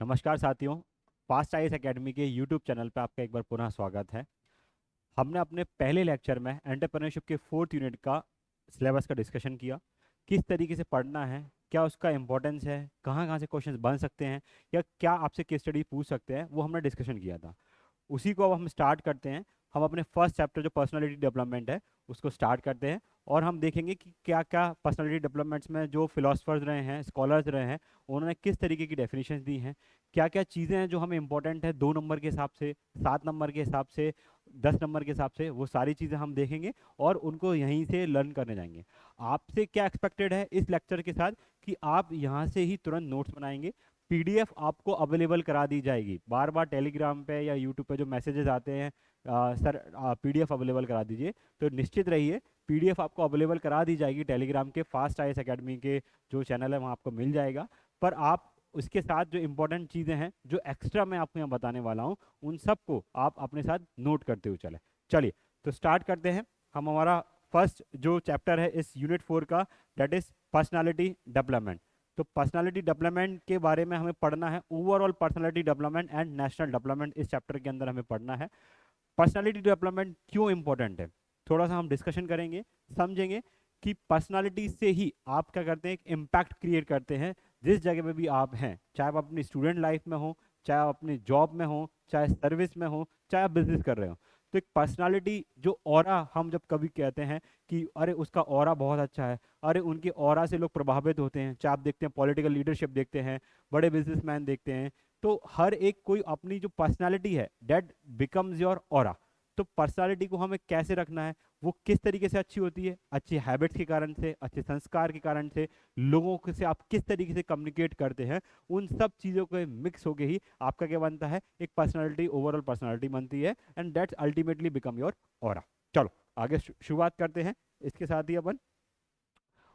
नमस्कार साथियों। Fast IAS academy के यूट्यूब चैनल पर आपका एक बार पुनः स्वागत है। हमने अपने पहले लेक्चर में एंटरप्रेन्योरशिप के फोर्थ यूनिट का सिलेबस का डिस्कशन किया। किस तरीके से पढ़ना है, क्या उसका इंपॉर्टेंस है, कहाँ कहाँ से क्वेश्चंस बन सकते हैं या क्या आपसे केस स्टडी पूछ सकते हैं, वो हमने डिस्कशन किया था। उसी को अब हम स्टार्ट करते हैं। हम अपने फर्स्ट चैप्टर जो पर्सनालिटी डेवलपमेंट है उसको स्टार्ट करते हैं और हम देखेंगे कि क्या क्या पर्सनालिटी डेवलपमेंट्स में जो फिलोसफर्स रहे हैं, स्कॉलर्स रहे हैं, उन्होंने किस तरीके की डेफिनेशंस दी हैं, क्या क्या चीज़ें हैं जो हमें इंपॉर्टेंट है 2 नंबर के हिसाब से, 7 नंबर के हिसाब से, 10 नंबर के हिसाब से, वो सारी चीज़ें हम देखेंगे और उनको यहीं से लर्न करने जाएंगे। आपसे क्या एक्सपेक्टेड है इस लेक्चर के साथ कि आप यहाँ से ही तुरंत नोट्स बनाएंगे। पीडीएफ आपको अवेलेबल करा दी जाएगी। बार बार टेलीग्राम पे या यूट्यूब पे जो मैसेजेस आते हैं, सर पीडीएफ अवेलेबल करा दीजिए, तो निश्चित रहिए पीडीएफ आपको अवेलेबल करा दी जाएगी। टेलीग्राम के फास्ट आईएएस एकेडमी के जो चैनल है वहाँ आपको मिल जाएगा। पर आप उसके साथ जो इंपॉर्टेंट चीज़ें हैं जो एक्स्ट्रा मैं आपको यहाँ बताने वाला हूँ, उन सबको आप अपने साथ नोट करते हुए चले। चलिए तो स्टार्ट करते हैं। हम हमारा फर्स्ट जो चैप्टर है इस यूनिट 4 का, दैट इज पर्सनालिटी डेवलपमेंट। तो पर्सनालिटी डेवलपमेंट के बारे में हमें पढ़ना है। Overall personality development and national development इस चैप्टर के अंदर हमें पढ़ना है। पर्सनालिटी डेवलपमेंट क्यों इंपॉर्टेंट है, थोड़ा सा हम डिस्कशन करेंगे, समझेंगे कि पर्सनालिटी से ही आप क्या करते हैं, एक इम्पैक्ट क्रिएट करते हैं जिस जगह पे भी आप हैं, चाहे आप अपनी स्टूडेंट लाइफ में हो, चाहे आप अपनी जॉब में हो, चाहे सर्विस में हो, चाहे आप बिजनेस कर रहे हो। तो एक पर्सनालिटी जो ऑरा, हम जब कभी कहते हैं कि अरे उसका ऑरा बहुत अच्छा है, अरे उनके ऑरा से लोग प्रभावित होते हैं, चाहे आप देखते हैं पॉलिटिकल लीडरशिप देखते हैं, बड़े बिजनेसमैन देखते हैं, तो हर एक कोई अपनी जो पर्सनालिटी है दैट बिकम्स योर ऑरा। तो पर्सनालिटी को हमें कैसे रखना है, वो किस तरीके से अच्छी होती है, अच्छी हैबिट्स के कारण से, अच्छे संस्कार के कारण से, लोगों से आप किस तरीके से कम्युनिकेट करते हैं, उन सब चीज़ों के मिक्स होके ही आपका क्या बनता है, एक पर्सनालिटी, ओवरऑल पर्सनालिटी बनती है and that's ultimately become your aura. चलो आगे शुरुआत करते हैं। इसके साथ ही अपन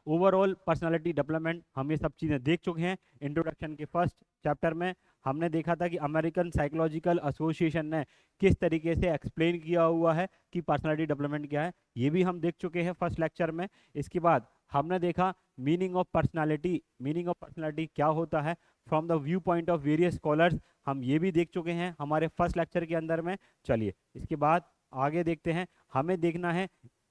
ओवरऑल पर्सनालिटी डेवलपमेंट हम ये सब चीज़ें देख चुके हैं। इंट्रोडक्शन के फर्स्ट चैप्टर में हमने देखा था कि अमेरिकन साइकोलॉजिकल एसोसिएशन ने किस तरीके से एक्सप्लेन किया हुआ है कि पर्सनालिटी डेवलपमेंट क्या है, ये भी हम देख चुके हैं फर्स्ट लेक्चर में। इसके बाद हमने देखा meaning of personality, meaning of personality क्या होता है from the view point of various scholars, हम ये भी देख चुके हैं हमारे फर्स्ट लेक्चर के अंदर में। चलिए इसके बाद आगे देखते हैं। हमें देखना है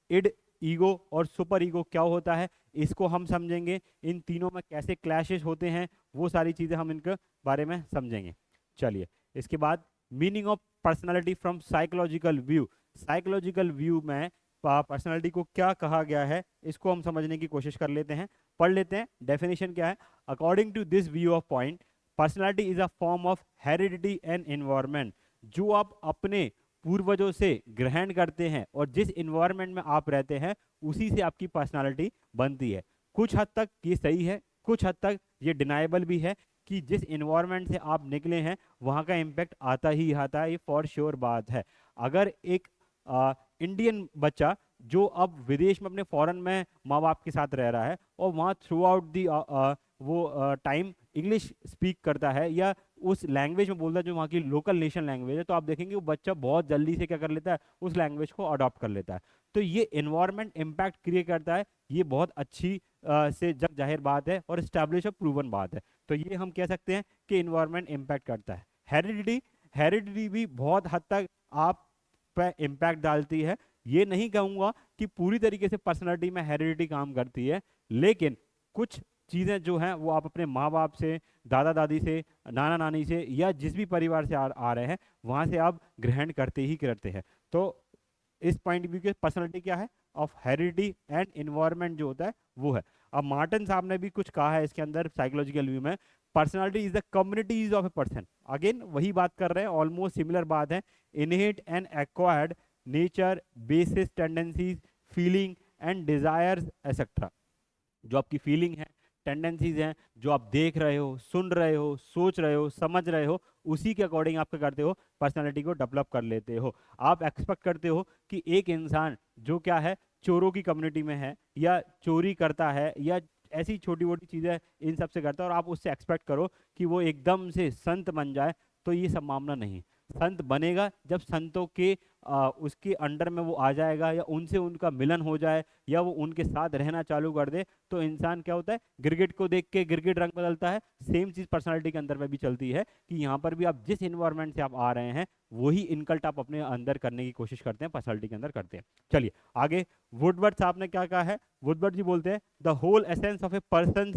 इड, ईगो और सुपर ईगो क्या होता है, इसको हम समझेंगे। इन तीनों में कैसे क्लैशेस होते हैं, वो सारी चीज़ें हम इनके बारे में समझेंगे। चलिए इसके बाद meaning of personality from psychological view, psychological view में पर्सनालिटी को क्या कहा गया है, इसको हम समझने की कोशिश कर लेते हैं, पढ़ लेते हैं डेफिनेशन क्या है। According to this view of point, personality is a form of heredity and environment. जो आप अपने पूर्वजों से ग्रहण करते हैं और जिस इन्वायरमेंट में आप रहते हैं उसी से आपकी पर्सनालिटी बनती है। कुछ हद तक ये सही है, कुछ हद तक ये डिनाइबल भी है कि जिस इन्वायरमेंट से आप निकले हैं वहाँ का इम्पैक्ट आता ही आता है, ये फॉर श्योर बात है। अगर एक इंडियन बच्चा जो अब विदेश में अपने फॉरेन में माँ बाप के साथ रह रहा है और वहाँ थ्रू आउट दी वो टाइम इंग्लिश स्पीक करता है या उस लैंग्वेज में बोलता है जो वहाँ की लोकल नेशन लैंग्वेज है, तो आप देखेंगे वो बच्चा बहुत जल्दी से क्या कर लेता है, उस लैंग्वेज को अडॉप्ट कर लेता है। तो ये इन्वायरमेंट इम्पैक्ट क्रिएट करता है, ये बहुत अच्छी से जग जाहिर बात है और स्टैब्लिश और प्रूवन बात है। तो ये हम कह सकते हैं कि इन्वायरमेंट इम्पैक्ट करता है। हेरिडिटी, हेरिडिटी भी बहुत हद तक आप पे इम्पैक्ट डालती है। ये नहीं कहूँगा कि पूरी तरीके से पर्सनालिटी में हेरिडिटी काम करती है, लेकिन कुछ चीज़ें जो हैं वो आप अपने माँ बाप से, दादा दादी से, नाना नानी से या जिस भी परिवार से आ रहे हैं वहाँ से आप ग्रहण करते ही करते हैं। तो इस पॉइंट व्यू की पर्सनालिटी क्या है, ऑफ हेरिडिटी एंड इन्वायरमेंट जो होता है वो है। अब मार्टिन साहब ने भी कुछ कहा है इसके अंदर साइकोलॉजिकल व्यू में, personality is the communities of a person. Again वही बात कर रहे हैं, ऑलमोस्ट सिमिलर बात है। Inherent and acquired nature, basis, tendencies, feeling and desires etcetera. जो आपकी फीलिंग है, टेंडेंसीज हैं, जो आप देख रहे हो, सुन रहे हो, सोच रहे हो, समझ रहे हो, उसी के अकॉर्डिंग आप क्या करते हो, पर्सनालिटी को डेवलप कर लेते हो। आप एक्सपेक्ट करते हो कि एक इंसान जो क्या है, चोरों की कम्युनिटी में है या चोरी करता है या ऐसी छोटी मोटी चीज़ें इन सब से करता है और आप उससे एक्सपेक्ट करो कि वो एकदम से संत बन जाए, तो ये सब मामला नहीं। संत बनेगा जब संतों के उसके अंडर में वो आ जाएगा, या उनसे उनका मिलन हो जाए, या वो उनके साथ रहना चालू कर दे, तो इंसान क्या होता है, गिरगिट को देख के गिरगिट रंग बदलता है। सेम चीज पर्सनालिटी के अंदर में भी चलती है कि यहाँ पर भी आप जिस इन्वायरमेंट से आप आ रहे हैं वही इनकल्ट आप अपने अंदर करने की कोशिश करते हैं, पर्सनालिटी के अंदर करते हैं। चलिए आगे, वुडवर्ड साहब ने क्या कहा है, वुडवर्ड जी बोलते हैं the whole essence of a person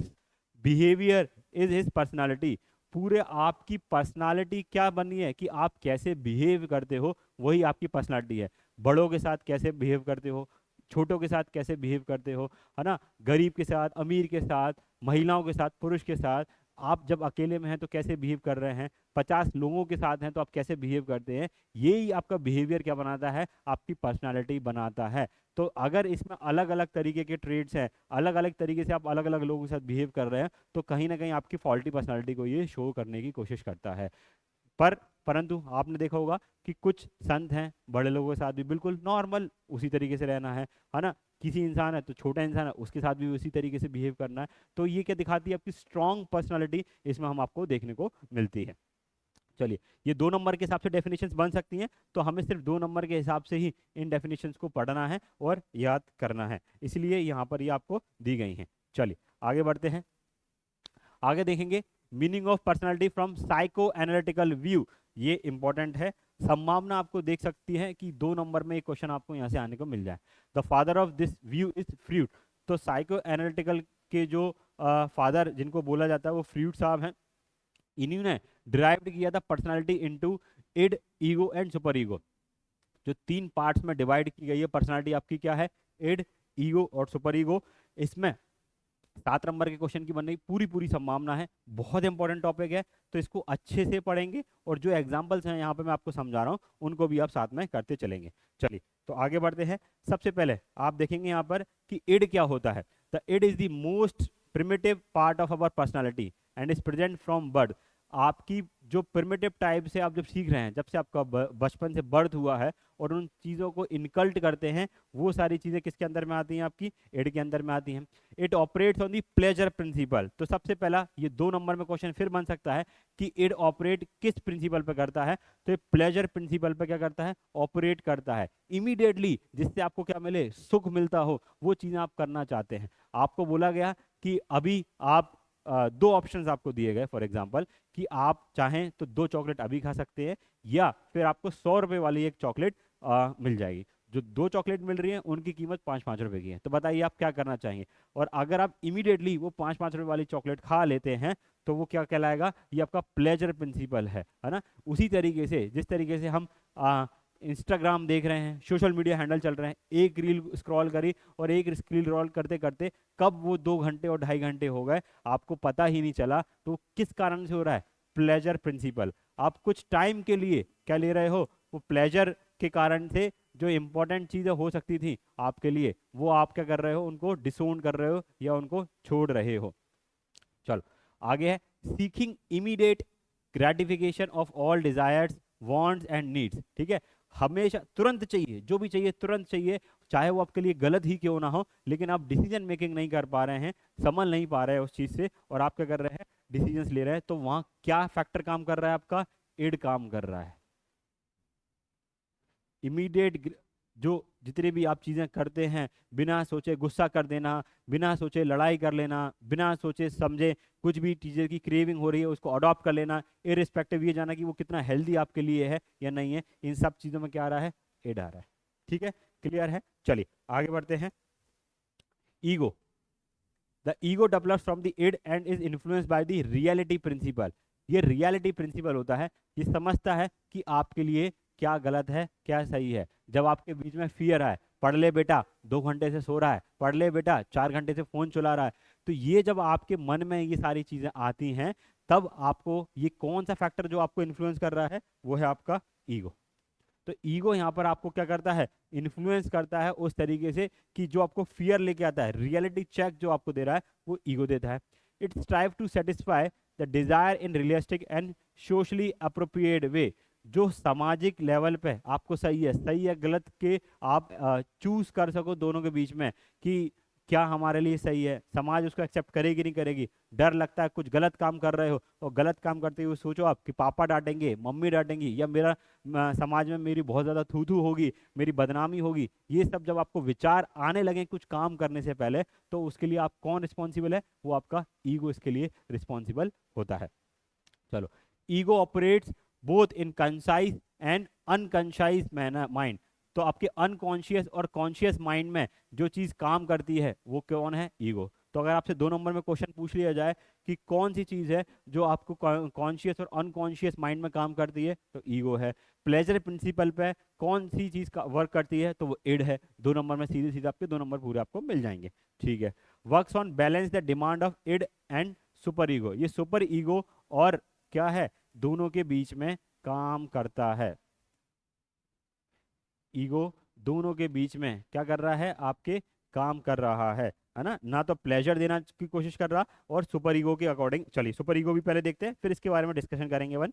behaviour is his personality. पूरे आपकी पर्सनालिटी क्या बनी है कि आप कैसे बिहेव करते हो, वही आपकी पर्सनालिटी है। बड़ों के साथ कैसे बिहेव करते हो, छोटों के साथ कैसे बिहेव करते हो, है ना, गरीब के साथ, अमीर के साथ, महिलाओं के साथ, पुरुष के साथ, आप जब अकेले में हैं तो कैसे बिहेव कर रहे हैं, 50 लोगों के साथ हैं तो आप कैसे बिहेव करते हैं, यही आपका बिहेवियर क्या बनाता है, आपकी पर्सनालिटी बनाता है। तो अगर इसमें अलग अलग तरीके के ट्रेड्स हैं, अलग अलग तरीके से आप अलग अलग लोगों के साथ बिहेव कर रहे हैं, तो कहीं ना कहीं आपकी फॉल्टी पर्सनालिटी को ये शो करने की कोशिश करता है। परंतु आपने देखा होगा कि कुछ संत हैं, बड़े लोगों के साथ भी बिल्कुल नॉर्मल उसी तरीके से रहना है ना, किसी इंसान है तो छोटा इंसान है उसके साथ भी उसी तरीके से बिहेव करना है। तो ये क्या दिखाती है, आपकी स्ट्रॉन्ग पर्सनालिटी इसमें हम आपको देखने को मिलती है। चलिए, ये 2 नंबर के हिसाब से डेफिनेशंस बन सकती हैं, तो हमें सिर्फ 2 नंबर के हिसाब से ही इन डेफिनेशंस को पढ़ना है और याद करना है, इसलिए यहाँ पर ये आपको दी गई हैं। चलिए आगे बढ़ते हैं, आगे देखेंगे meaning of personality from psycho analytical view. ये इंपॉर्टेंट है, संभावना आपको देख सकती है कि 2 नंबर में एक क्वेश्चन आपको यहाँ से आने को मिल जाए। The father of this view is fruit. तो साइको एनालिटिकल के जो फादर जिनको बोला जाता है वो फ्रूट साहब हैं। इन्होंने डिराइव्ड किया था personality into id, ego and super ego. जो 3 पार्ट्स में डिवाइड की गई है पर्सनालिटी आपकी, क्या है, इड, ईगो और सुपर ईगो। इसमें 7 नंबर के क्वेश्चन की बनने की पूरी पूरी संभावना है। बहुत इंपॉर्टेंट टॉपिक है, तो इसको अच्छे से पढ़ेंगे और जो एग्जांपल्स हैं यहाँ पे मैं आपको समझा रहा हूँ उनको भी आप साथ में करते चलेंगे। चलिए तो आगे बढ़ते हैं। सबसे पहले आप देखेंगे यहाँ पर कि इड क्या होता है। The id is the most primitive part of our personality and is present from birth. आपकी जो प्रिमिटिव टाइप से आप जब सीख रहे हैं, जब से आपका बचपन से बर्थ हुआ है और उन चीज़ों को इनकल्ट करते हैं, वो सारी चीज़ें किसके अंदर में आती हैं, आपकी एड के अंदर में आती हैं। It operates on the pleasure principal. तो सबसे पहला ये 2 नंबर में क्वेश्चन फिर बन सकता है कि इड ऑपरेट किस प्रिंसिपल पे करता है, तो ये प्लेजर प्रिंसिपल पे क्या करता है, ऑपरेट करता है। इमीडिएटली जिससे आपको क्या मिले, सुख मिलता हो, वो चीज़ें आप करना चाहते हैं। आपको बोला गया कि अभी आप 2 ऑप्शंस आपको दिए गए, फॉर एग्जांपल कि आप चाहें तो 2 चॉकलेट अभी खा सकते हैं, या फिर आपको 100 रुपए वाली एक चॉकलेट मिल जाएगी। जो 2 चॉकलेट मिल रही है उनकी कीमत 5-5 रुपए की है। तो बताइए आप क्या करना चाहेंगे। और अगर आप इमीडिएटली वो 5-5 रुपए वाली चॉकलेट खा लेते हैं तो वो क्या कहलाएगा, ये आपका प्लेजर प्रिंसिपल है ना। उसी तरीके से जिस तरीके से हम इंस्टाग्राम देख रहे हैं, सोशल मीडिया हैंडल चल रहे हैं, एक रील स्क्रॉल करी और एक रील स्क्रॉल करते करते कब वो 2 घंटे और 2.5 घंटे हो गए आपको पता ही नहीं चला। तो किस कारण से हो रहा है, प्लेजर प्रिंसिपल। आप कुछ टाइम के लिए क्या ले रहे हो, वो प्लेजर के कारण से जो इंपॉर्टेंट चीजें हो सकती थी आपके लिए, वो आप क्या कर रहे हो, उनको डिसोन कर रहे हो या उनको छोड़ रहे हो। चलो आगे है, seeking immediate gratification of all desires, wants and needs. ठीक है, हमेशा तुरंत चाहिए, जो भी चाहिए तुरंत चाहिए, चाहे वो आपके लिए गलत ही क्यों ना हो, लेकिन आप डिसीजन मेकिंग नहीं कर पा रहे हैं, संभल नहीं पा रहे हैं उस चीज से, और आप क्या कर रहे हैं, डिसीजंस ले रहे हैं। तो वहां क्या फैक्टर काम कर रहा है, आपका इड काम कर रहा है। इमीडिएट जो जितने भी आप चीजें करते हैं, बिना सोचे गुस्सा कर देना, बिना सोचे लड़ाई कर लेना, बिना सोचे समझे कुछ भी चीजें की क्रेविंग हो रही है उसको अडॉप्ट कर लेना, इरिस्पेक्टिव ये जाना कि वो कितना हेल्दी आपके लिए है या नहीं है, इन सब चीजों में क्या आ रहा है, एड आ रहा है। ठीक है, क्लियर है। चलिए आगे बढ़ते हैं। Ego, the ego develops from the id and is influenced by the reality principle. ये रियलिटी प्रिंसिपल होता है, ये समझता है कि आपके लिए क्या गलत है क्या सही है। जब आपके बीच में फियर है, पढ़ ले बेटा 2 घंटे से सो रहा है, पढ़ ले बेटा 4 घंटे से फोन चला रहा है, तो ये जब आपके मन में ये सारी चीजें आती हैं, तब आपको ये कौन सा फैक्टर जो आपको इन्फ्लुएंस कर रहा है, वो है आपका ईगो। तो ईगो यहाँ पर आपको क्या करता है, इन्फ्लुएंस करता है उस तरीके से कि जो आपको फियर लेके आता है, रियलिटी चेक जो आपको दे रहा है वो ईगो देता है। It strive to satisfy the desire in realistic and socially appropriate way. जो सामाजिक लेवल पे आपको सही है गलत के आप चूज कर सको दोनों के बीच में, कि क्या हमारे लिए सही है, समाज उसको एक्सेप्ट करेगी नहीं करेगी। डर लगता है कुछ गलत काम कर रहे हो और गलत काम करते हुए सोचो आप कि पापा डांटेंगे, मम्मी डांटेंगी, या मेरा समाज में मेरी बहुत ज़्यादा थू थू होगी, मेरी बदनामी होगी। ये सब जब आपको विचार आने लगे कुछ काम करने से पहले, तो उसके लिए आप कौन रिस्पॉन्सिबल है? वो आपका ईगो इसके लिए रिस्पॉन्सिबल होता है। चलो, ego operates both in conscious and unconscious mind. तो आपके अनकॉन्शियस और कॉन्शियस माइंड में जो चीज काम करती है वो कौन है? ईगो। तो अगर आपसे 2 नंबर में क्वेश्चन पूछ लिया जाए कि कौन सी चीज है जो आपको कॉन्शियस और अनकॉन्शियस माइंड में काम करती है, तो ईगो है। प्लेजर प्रिंसिपल पे कौन सी चीज का वर्क करती है, तो वो इड है। 2 नंबर में सीधे सीधे आपके 2 नंबर पूरे आपको मिल जाएंगे। ठीक है। Works on balance the demand of id and super ego. ये सुपर ईगो और क्या है, दोनों के बीच में काम करता है। ईगो दोनों के बीच में क्या कर रहा है? आपके काम कर रहा है ना। ना तो प्लेजर देना की कोशिश कर रहा, और सुपर ईगो के अकॉर्डिंग, चलिए सुपर ईगो भी पहले देखते हैं, फिर इसके बारे में डिस्कशन करेंगे। One,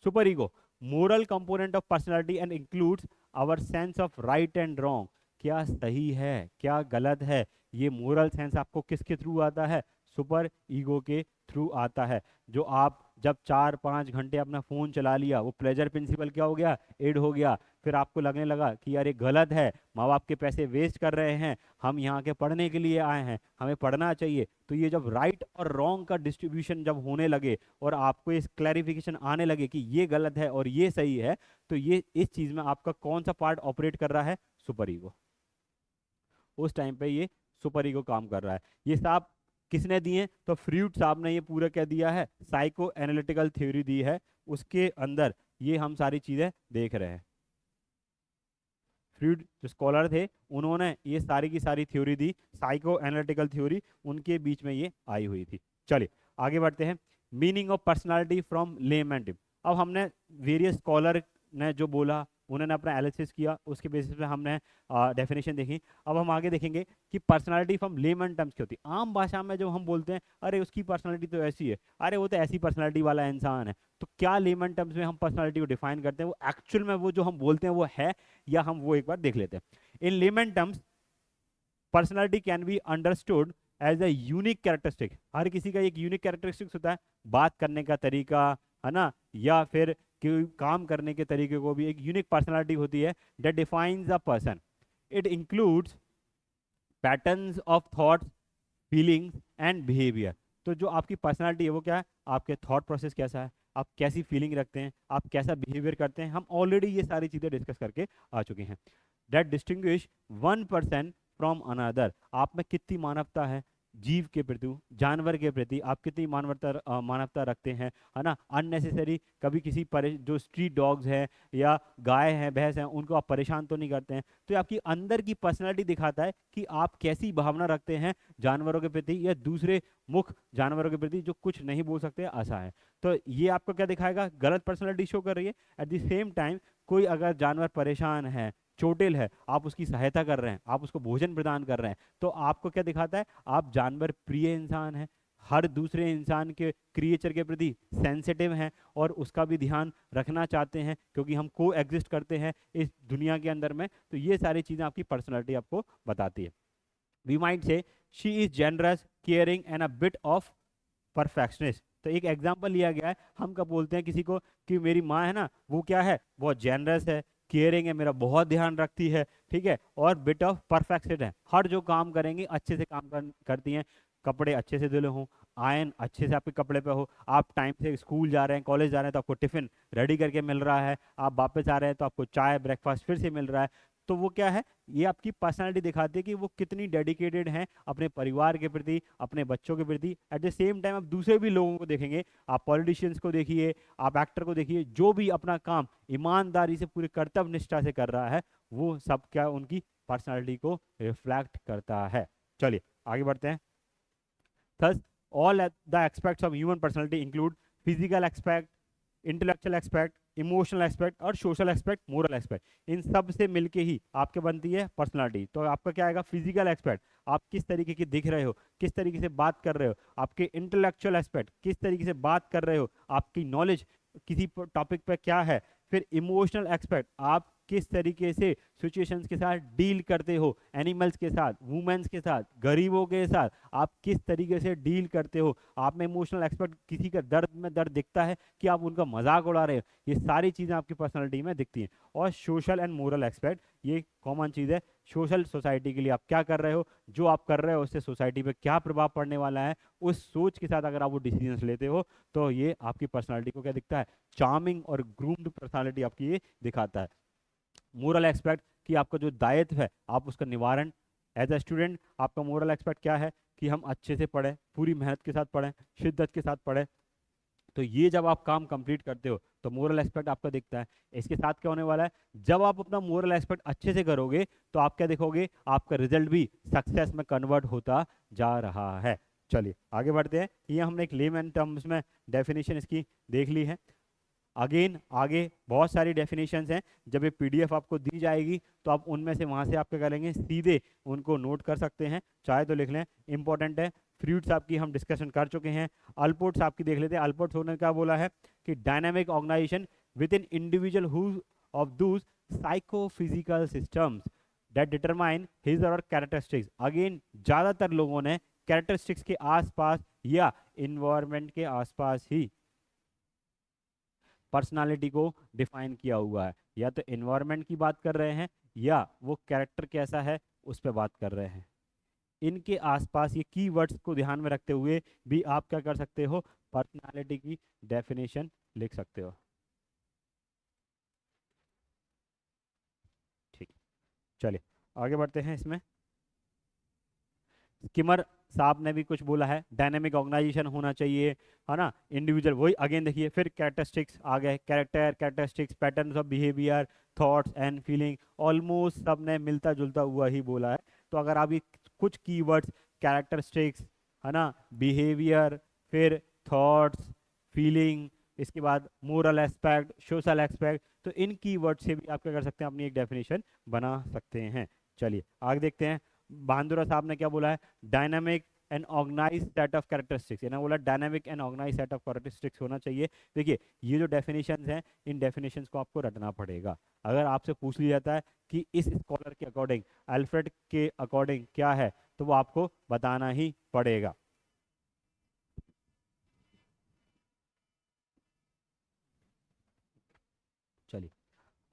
super ego moral component of personality and includes our sense of right and wrong. क्या सही है, क्या गलत है, ये मोरल सेंस आपको किसके थ्रू आता है? सुपर ईगो के थ्रू आता है। जो आप जब 4-5 घंटे अपना फोन चला लिया, वो प्लेजर प्रिंसिपल क्या हो गया? एड हो गया। फिर आपको लगने लगा कि यार ये गलत है, माँ बाप के पैसे वेस्ट कर रहे हैं, हम यहाँ के पढ़ने के लिए आए हैं, हमें पढ़ना चाहिए। तो ये जब राइट और रॉन्ग का डिस्ट्रीब्यूशन जब होने लगे और आपको इस क्लैरिफिकेशन आने लगे कि ये गलत है और ये सही है, तो ये इस चीज में आपका कौन सा पार्ट ऑपरेट कर रहा है? Super ego. उस टाइम पे ये सुपर ईगो काम कर रहा है। ये साहब किसने दिए? तो फ्रूड साहब ने ये पूरा क्या दिया है? साइको एनालिटिकल थ्योरी दी है। उसके अंदर ये हम सारी चीजें देख रहे हैं। फ्रूड जो स्कॉलर थे, उन्होंने ये सारी की सारी थ्योरी दी, साइको एनालिटिकल थ्योरी, उनके बीच में ये आई हुई थी। चलिए आगे बढ़ते हैं। Meaning of personality from layman tip. अब हमने वेरियस स्कॉलर ने जो बोला, उन्होंने अपना एनालिसिस किया, उसके बेसिस पे हमने डेफिनेशन देखी। अब हम आगे देखेंगे कि पर्सनालिटी फ्रॉम लेमन टर्म्स क्या होती है। आम भाषा में जो हम बोलते हैं, अरे उसकी पर्सनालिटी तो ऐसी है, अरे वो तो ऐसी पर्सनालिटी वाला इंसान है, तो क्या लेमन टर्म्स में हम पर्सनालिटी को डिफाइन करते हैं, वो एक्चुअल में वो जो हम बोलते हैं वो है या हम वो एक बार देख लेते हैं। In layman terms personality can be understood as a unique characteristic. हर किसी का एक यूनिक कैरेक्टरिस्टिक्स होता है, बात करने का तरीका, है ना, या फिर कि काम करने के तरीके को भी एक यूनिक पर्सनालिटी होती है that defines a person. It includes patterns of thoughts, feelings and behaviour. तो जो आपकी पर्सनालिटी है वो क्या है? आपके थॉट प्रोसेस कैसा है, आप कैसी फीलिंग रखते हैं, आप कैसा बिहेवियर करते हैं, हम ऑलरेडी ये सारी चीज़ें डिस्कस करके आ चुके हैं। That distinguish one person from another. आप में कितनी मानवता है, जीव के प्रति, जानवर के प्रति आप कितनी मानवता रखते हैं, है ना। अननेसेसरी कभी किसी जो स्ट्रीट डॉग्स हैं या गाय हैं, भैंस हैं, उनको आप परेशान तो नहीं करते हैं। तो ये आपकी अंदर की पर्सनैलिटी दिखाता है कि आप कैसी भावना रखते हैं जानवरों के प्रति या दूसरे मुख जानवरों के प्रति जो कुछ नहीं बोल सकते, ऐसा है। तो ये आपको क्या दिखाएगा? गलत पर्सनैलिटी शो कर रही है। एट द सेम टाइम कोई अगर जानवर परेशान है, चोटिल है, आप उसकी सहायता कर रहे हैं, आप उसको भोजन प्रदान कर रहे हैं, तो आपको क्या दिखाता है? आप जानवर प्रिय इंसान हैं, हर दूसरे इंसान के क्रिएचर के प्रति सेंसिटिव हैं और उसका भी ध्यान रखना चाहते हैं, क्योंकि हम को एग्जिस्ट करते हैं इस दुनिया के अंदर में। तो ये सारी चीज़ें आपकी पर्सनैलिटी आपको बताती है। We might say she is generous, caring and a bit of perfectionist. तो एक एग्जाम्पल लिया गया है, हम कब बोलते हैं किसी को कि मेरी माँ है ना, वो क्या है? बहुत जेनरस है, केयरिंग है, मेरा बहुत ध्यान रखती है, ठीक है, और बिट ऑफ परफेक्शन है, हर जो काम करेंगे अच्छे से काम करती हैं। कपड़े अच्छे से धुले हों, आयन अच्छे से आपके कपड़े पे हो, आप टाइम से स्कूल जा रहे हैं, कॉलेज जा रहे हैं, तो आपको टिफिन रेडी करके मिल रहा है, आप वापस आ रहे हैं तो आपको चाय ब्रेकफास्ट फिर से मिल रहा है। तो वो क्या है? ये आपकी पर्सनालिटी दिखाती है कि वो कितनी डेडिकेटेड हैं अपने परिवार के प्रति, अपने बच्चों के प्रति। एट द सेम टाइम आप दूसरे भी लोगों को देखेंगे, आप पॉलिटिशियंस को देखिए, आप एक्टर को देखिए, जो भी अपना काम ईमानदारी से पूरे कर्तव्य निष्ठा से कर रहा है, वो सब क्या उनकी पर्सनालिटी को रिफ्लेक्ट करता है। चलिए आगे बढ़ते हैं। Thus, all the aspects of human personality include physical aspect, intellectual aspect, emotional aspect और सोशल एस्पेक्ट, मोरल एस्पेक्ट। इन सब से मिलके ही आपके बनती है पर्सनालिटी। तो आपका क्या आएगा? फिजिकल एस्पेक्ट, आप किस तरीके की दिख रहे हो, किस तरीके से बात कर रहे हो। आपके इंटेलेक्चुअल एस्पेक्ट, किस तरीके से बात कर रहे हो, आपकी नॉलेज किसी टॉपिक पर क्या है। फिर इमोशनल एस्पेक्ट, आप किस तरीके से सिचुएशंस के साथ डील करते हो, एनिमल्स के साथ, वुमेन्स के साथ, गरीबों के साथ आप किस तरीके से डील करते हो, आप में इमोशनल एक्सपर्ट, किसी का दर्द में दर्द दिखता है कि आप उनका मजाक उड़ा रहे हो, ये सारी चीज़ें आपकी पर्सनालिटी में दिखती हैं। और सोशल एंड मोरल एक्सपेक्ट, ये कॉमन चीज़ है। सोशल सोसाइटी के लिए आप क्या कर रहे हो, जो आप कर रहे हो उससे सोसाइटी पे क्या प्रभाव पड़ने वाला है, उस सोच के साथ अगर आप वो डिसीजंस लेते हो तो ये आपकी पर्सनालिटी को क्या दिखता है, चार्मिंग और ग्रूम्ड पर्सनालिटी आपकी ये दिखाता है। मोरल एक्सपेक्ट कि आपका जो दायित्व है आप उसका निवारण, एज अ स्टूडेंट आपका मोरल एक्सपेक्ट क्या है कि हम अच्छे से पढ़ें, पूरी मेहनत के साथ पढ़ें, शिद्दत के साथ पढ़ें। तो ये जब आप काम कंप्लीट करते हो तो मोरल एस्पेक्ट आपका दिखता है। इसके साथ क्या होने वाला है, जब आप अपना मोरल एस्पेक्ट अच्छे से करोगे तो आप क्या देखोगे, आपका रिजल्ट भी सक्सेस में कन्वर्ट होता जा रहा है। चलिए आगे बढ़ते हैं। ये हमने एक लेमैन टर्म्स में डेफिनेशन इसकी देख ली है। अगेन आगे बहुत सारी डेफिनेशंस हैं, जब ये पीडीएफ आपको दी जाएगी तो आप उनमें से वहाँ से आप क्या करेंगे, सीधे उनको नोट कर सकते हैं, चाहे तो लिख लें, इंपॉर्टेंट है। फ्रूट्स आपकी हम डिस्कशन कर चुके हैं। अल्पोर्ट्स आपकी देख लेते हैं। अल्पोर्ट्स होने क्या बोला है कि dynamic organization within individual who of those psychophysical systems that determine his और कैरेक्टरिस्टिक्स। अगेन ज़्यादातर लोगों ने कैरेक्टरिस्टिक्स के आसपास या इन्वायरमेंट के आसपास ही पर्सनालिटी को डिफाइन किया हुआ है। या तो इन्वायरमेंट की बात कर रहे हैं या वो कैरेक्टर कैसा है उस पर बात कर रहे हैं। इनके आसपास ये कीवर्ड्स को ध्यान में रखते हुए भी आप क्या कर सकते हो, पर्सनालिटी की डेफिनेशन लिख सकते हो। ठीक, चलिए आगे बढ़ते हैं। इसमें स्किमर साहब ने भी कुछ बोला है, डायनेमिक ऑर्गेनाइजेशन होना चाहिए, है ना, इंडिविजुअल। वही अगेन देखिए, फिर कैरेक्टरिस्टिक्स आ गए, character, characteristics, patterns of behaviour, thoughts and feeling, almost सब ने मिलता जुलता हुआ ही बोला है। तो अगर आप ये कुछ कीवर्ड्स, कैरेक्टरिस्टिक्स, है ना, बिहेवियर, फिर थॉट्स, फीलिंग, इसके बाद मोरल एस्पेक्ट, सोशल एस्पेक्ट, तो इन कीवर्ड से भी आप क्या कर सकते हैं, अपनी एक डेफिनेशन बना सकते हैं। चलिए आगे देखते हैं। बांदुरा साहब ने क्या बोला है, dynamic and organize set of characteristics. इन्होंने बोला dynamic and organize set of characteristics होना चाहिए। देखिए ये जो डेफिनेशंस हैं, इन डेफिनेशंस को आपको रटना पड़ेगा। अगर आपसे पूछ लिया जाता है कि इस स्कॉलर के अकॉर्डिंग, अल्फ्रेड के अकॉर्डिंग क्या है, तो वो आपको बताना ही पड़ेगा। चलिए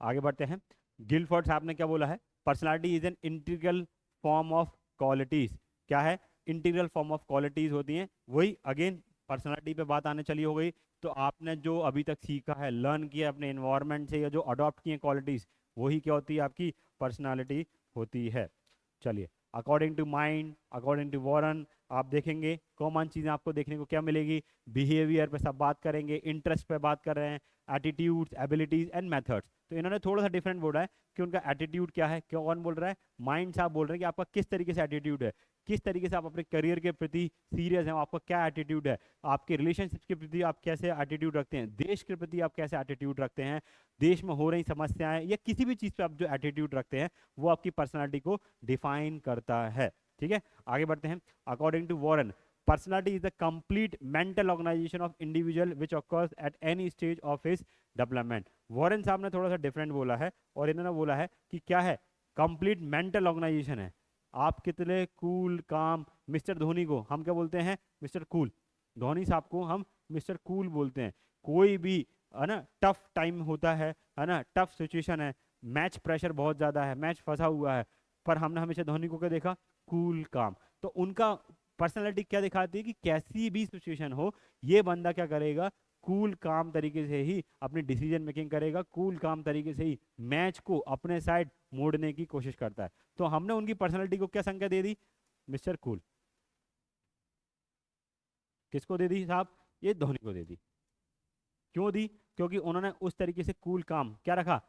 आगे बढ़ते हैं। गिलफोर्ड साहब ने क्या बोला है, personality is an integral form of qualities. क्या है, इंटीग्रल फॉर्म ऑफ क्वालिटीज होती हैं। वही अगेन पर्सनालिटी पे बात आने चली हो गई। तो आपने जो अभी तक सीखा है, लर्न किया अपने एनवायरनमेंट से, या जो अडॉप्ट किए क्वालिटीज, वही क्या होती है, आपकी पर्सनालिटी होती है। चलिए according to mind, according to Warren, आप देखेंगे कॉमन चीज़ें आपको देखने को क्या मिलेगी, बिहेवियर पे सब बात करेंगे, इंटरेस्ट पे बात कर रहे हैं, एटीट्यूड्स, एबिलिटीज एंड मेथड्स। तो इन्होंने थोड़ा सा डिफरेंट बोला है कि उनका एटीट्यूड क्या है। क्यों, कौन बोल रहा है, माइंड साहब बोल रहे हैं कि आपका किस तरीके से एटीट्यूड है, किस तरीके से आप अपने करियर के प्रति सीरियस हैं, आपका क्या एटीट्यूड है, आपके रिलेशनशिप के प्रति आप कैसे एटीट्यूड रखते हैं, देश के प्रति आप कैसे एटीट्यूड रखते हैं, देश में हो रही समस्याएं या किसी भी चीज़ पे आप जो एटीट्यूड रखते हैं, वो आपकी पर्सनालिटी को डिफाइन करता है। ठीक है, आगे बढ़ते हैं। According to Warren, personality is the complete mental organization of individual which occurs at any stage of his development। Warren साहब ने थोड़ा सा डिफरेंट बोला है, और इन्होंने बोला है कि क्या है, कंप्लीट मेंटल ऑर्गेनाइजेशन है। आप कितने कूल काम, मिस्टर धोनी को हम क्या बोलते हैं, मिस्टर कूल। धोनी साहब को हम मिस्टर कूल बोलते हैं। कोई भी, है ना, टफ टाइम होता है ना, टफ सिचुएशन है, मैच प्रेशर बहुत ज़्यादा है, मैच फंसा हुआ है, पर हमने हमेशा धोनी को क्या देखा, कूल काम। तो उनका पर्सनालिटी क्या दिखाती है कि कैसी भी सिचुएशन हो, ये बंदा क्या करेगा, कूल काम तरीके से ही अपनी डिसीजन मेकिंग करेगा, कूल काम तरीके से ही मैच को अपने साइड मोड़ने की कोशिश करता है। तो हमने उनकी पर्सनालिटी को क्या संज्ञा दे दी, मिस्टर कूल। किसको दे दी साहब, ये धोनी को दे दी। क्यों दी, क्योंकि उन्होंने उस तरीके से कूल काम क्या रखा,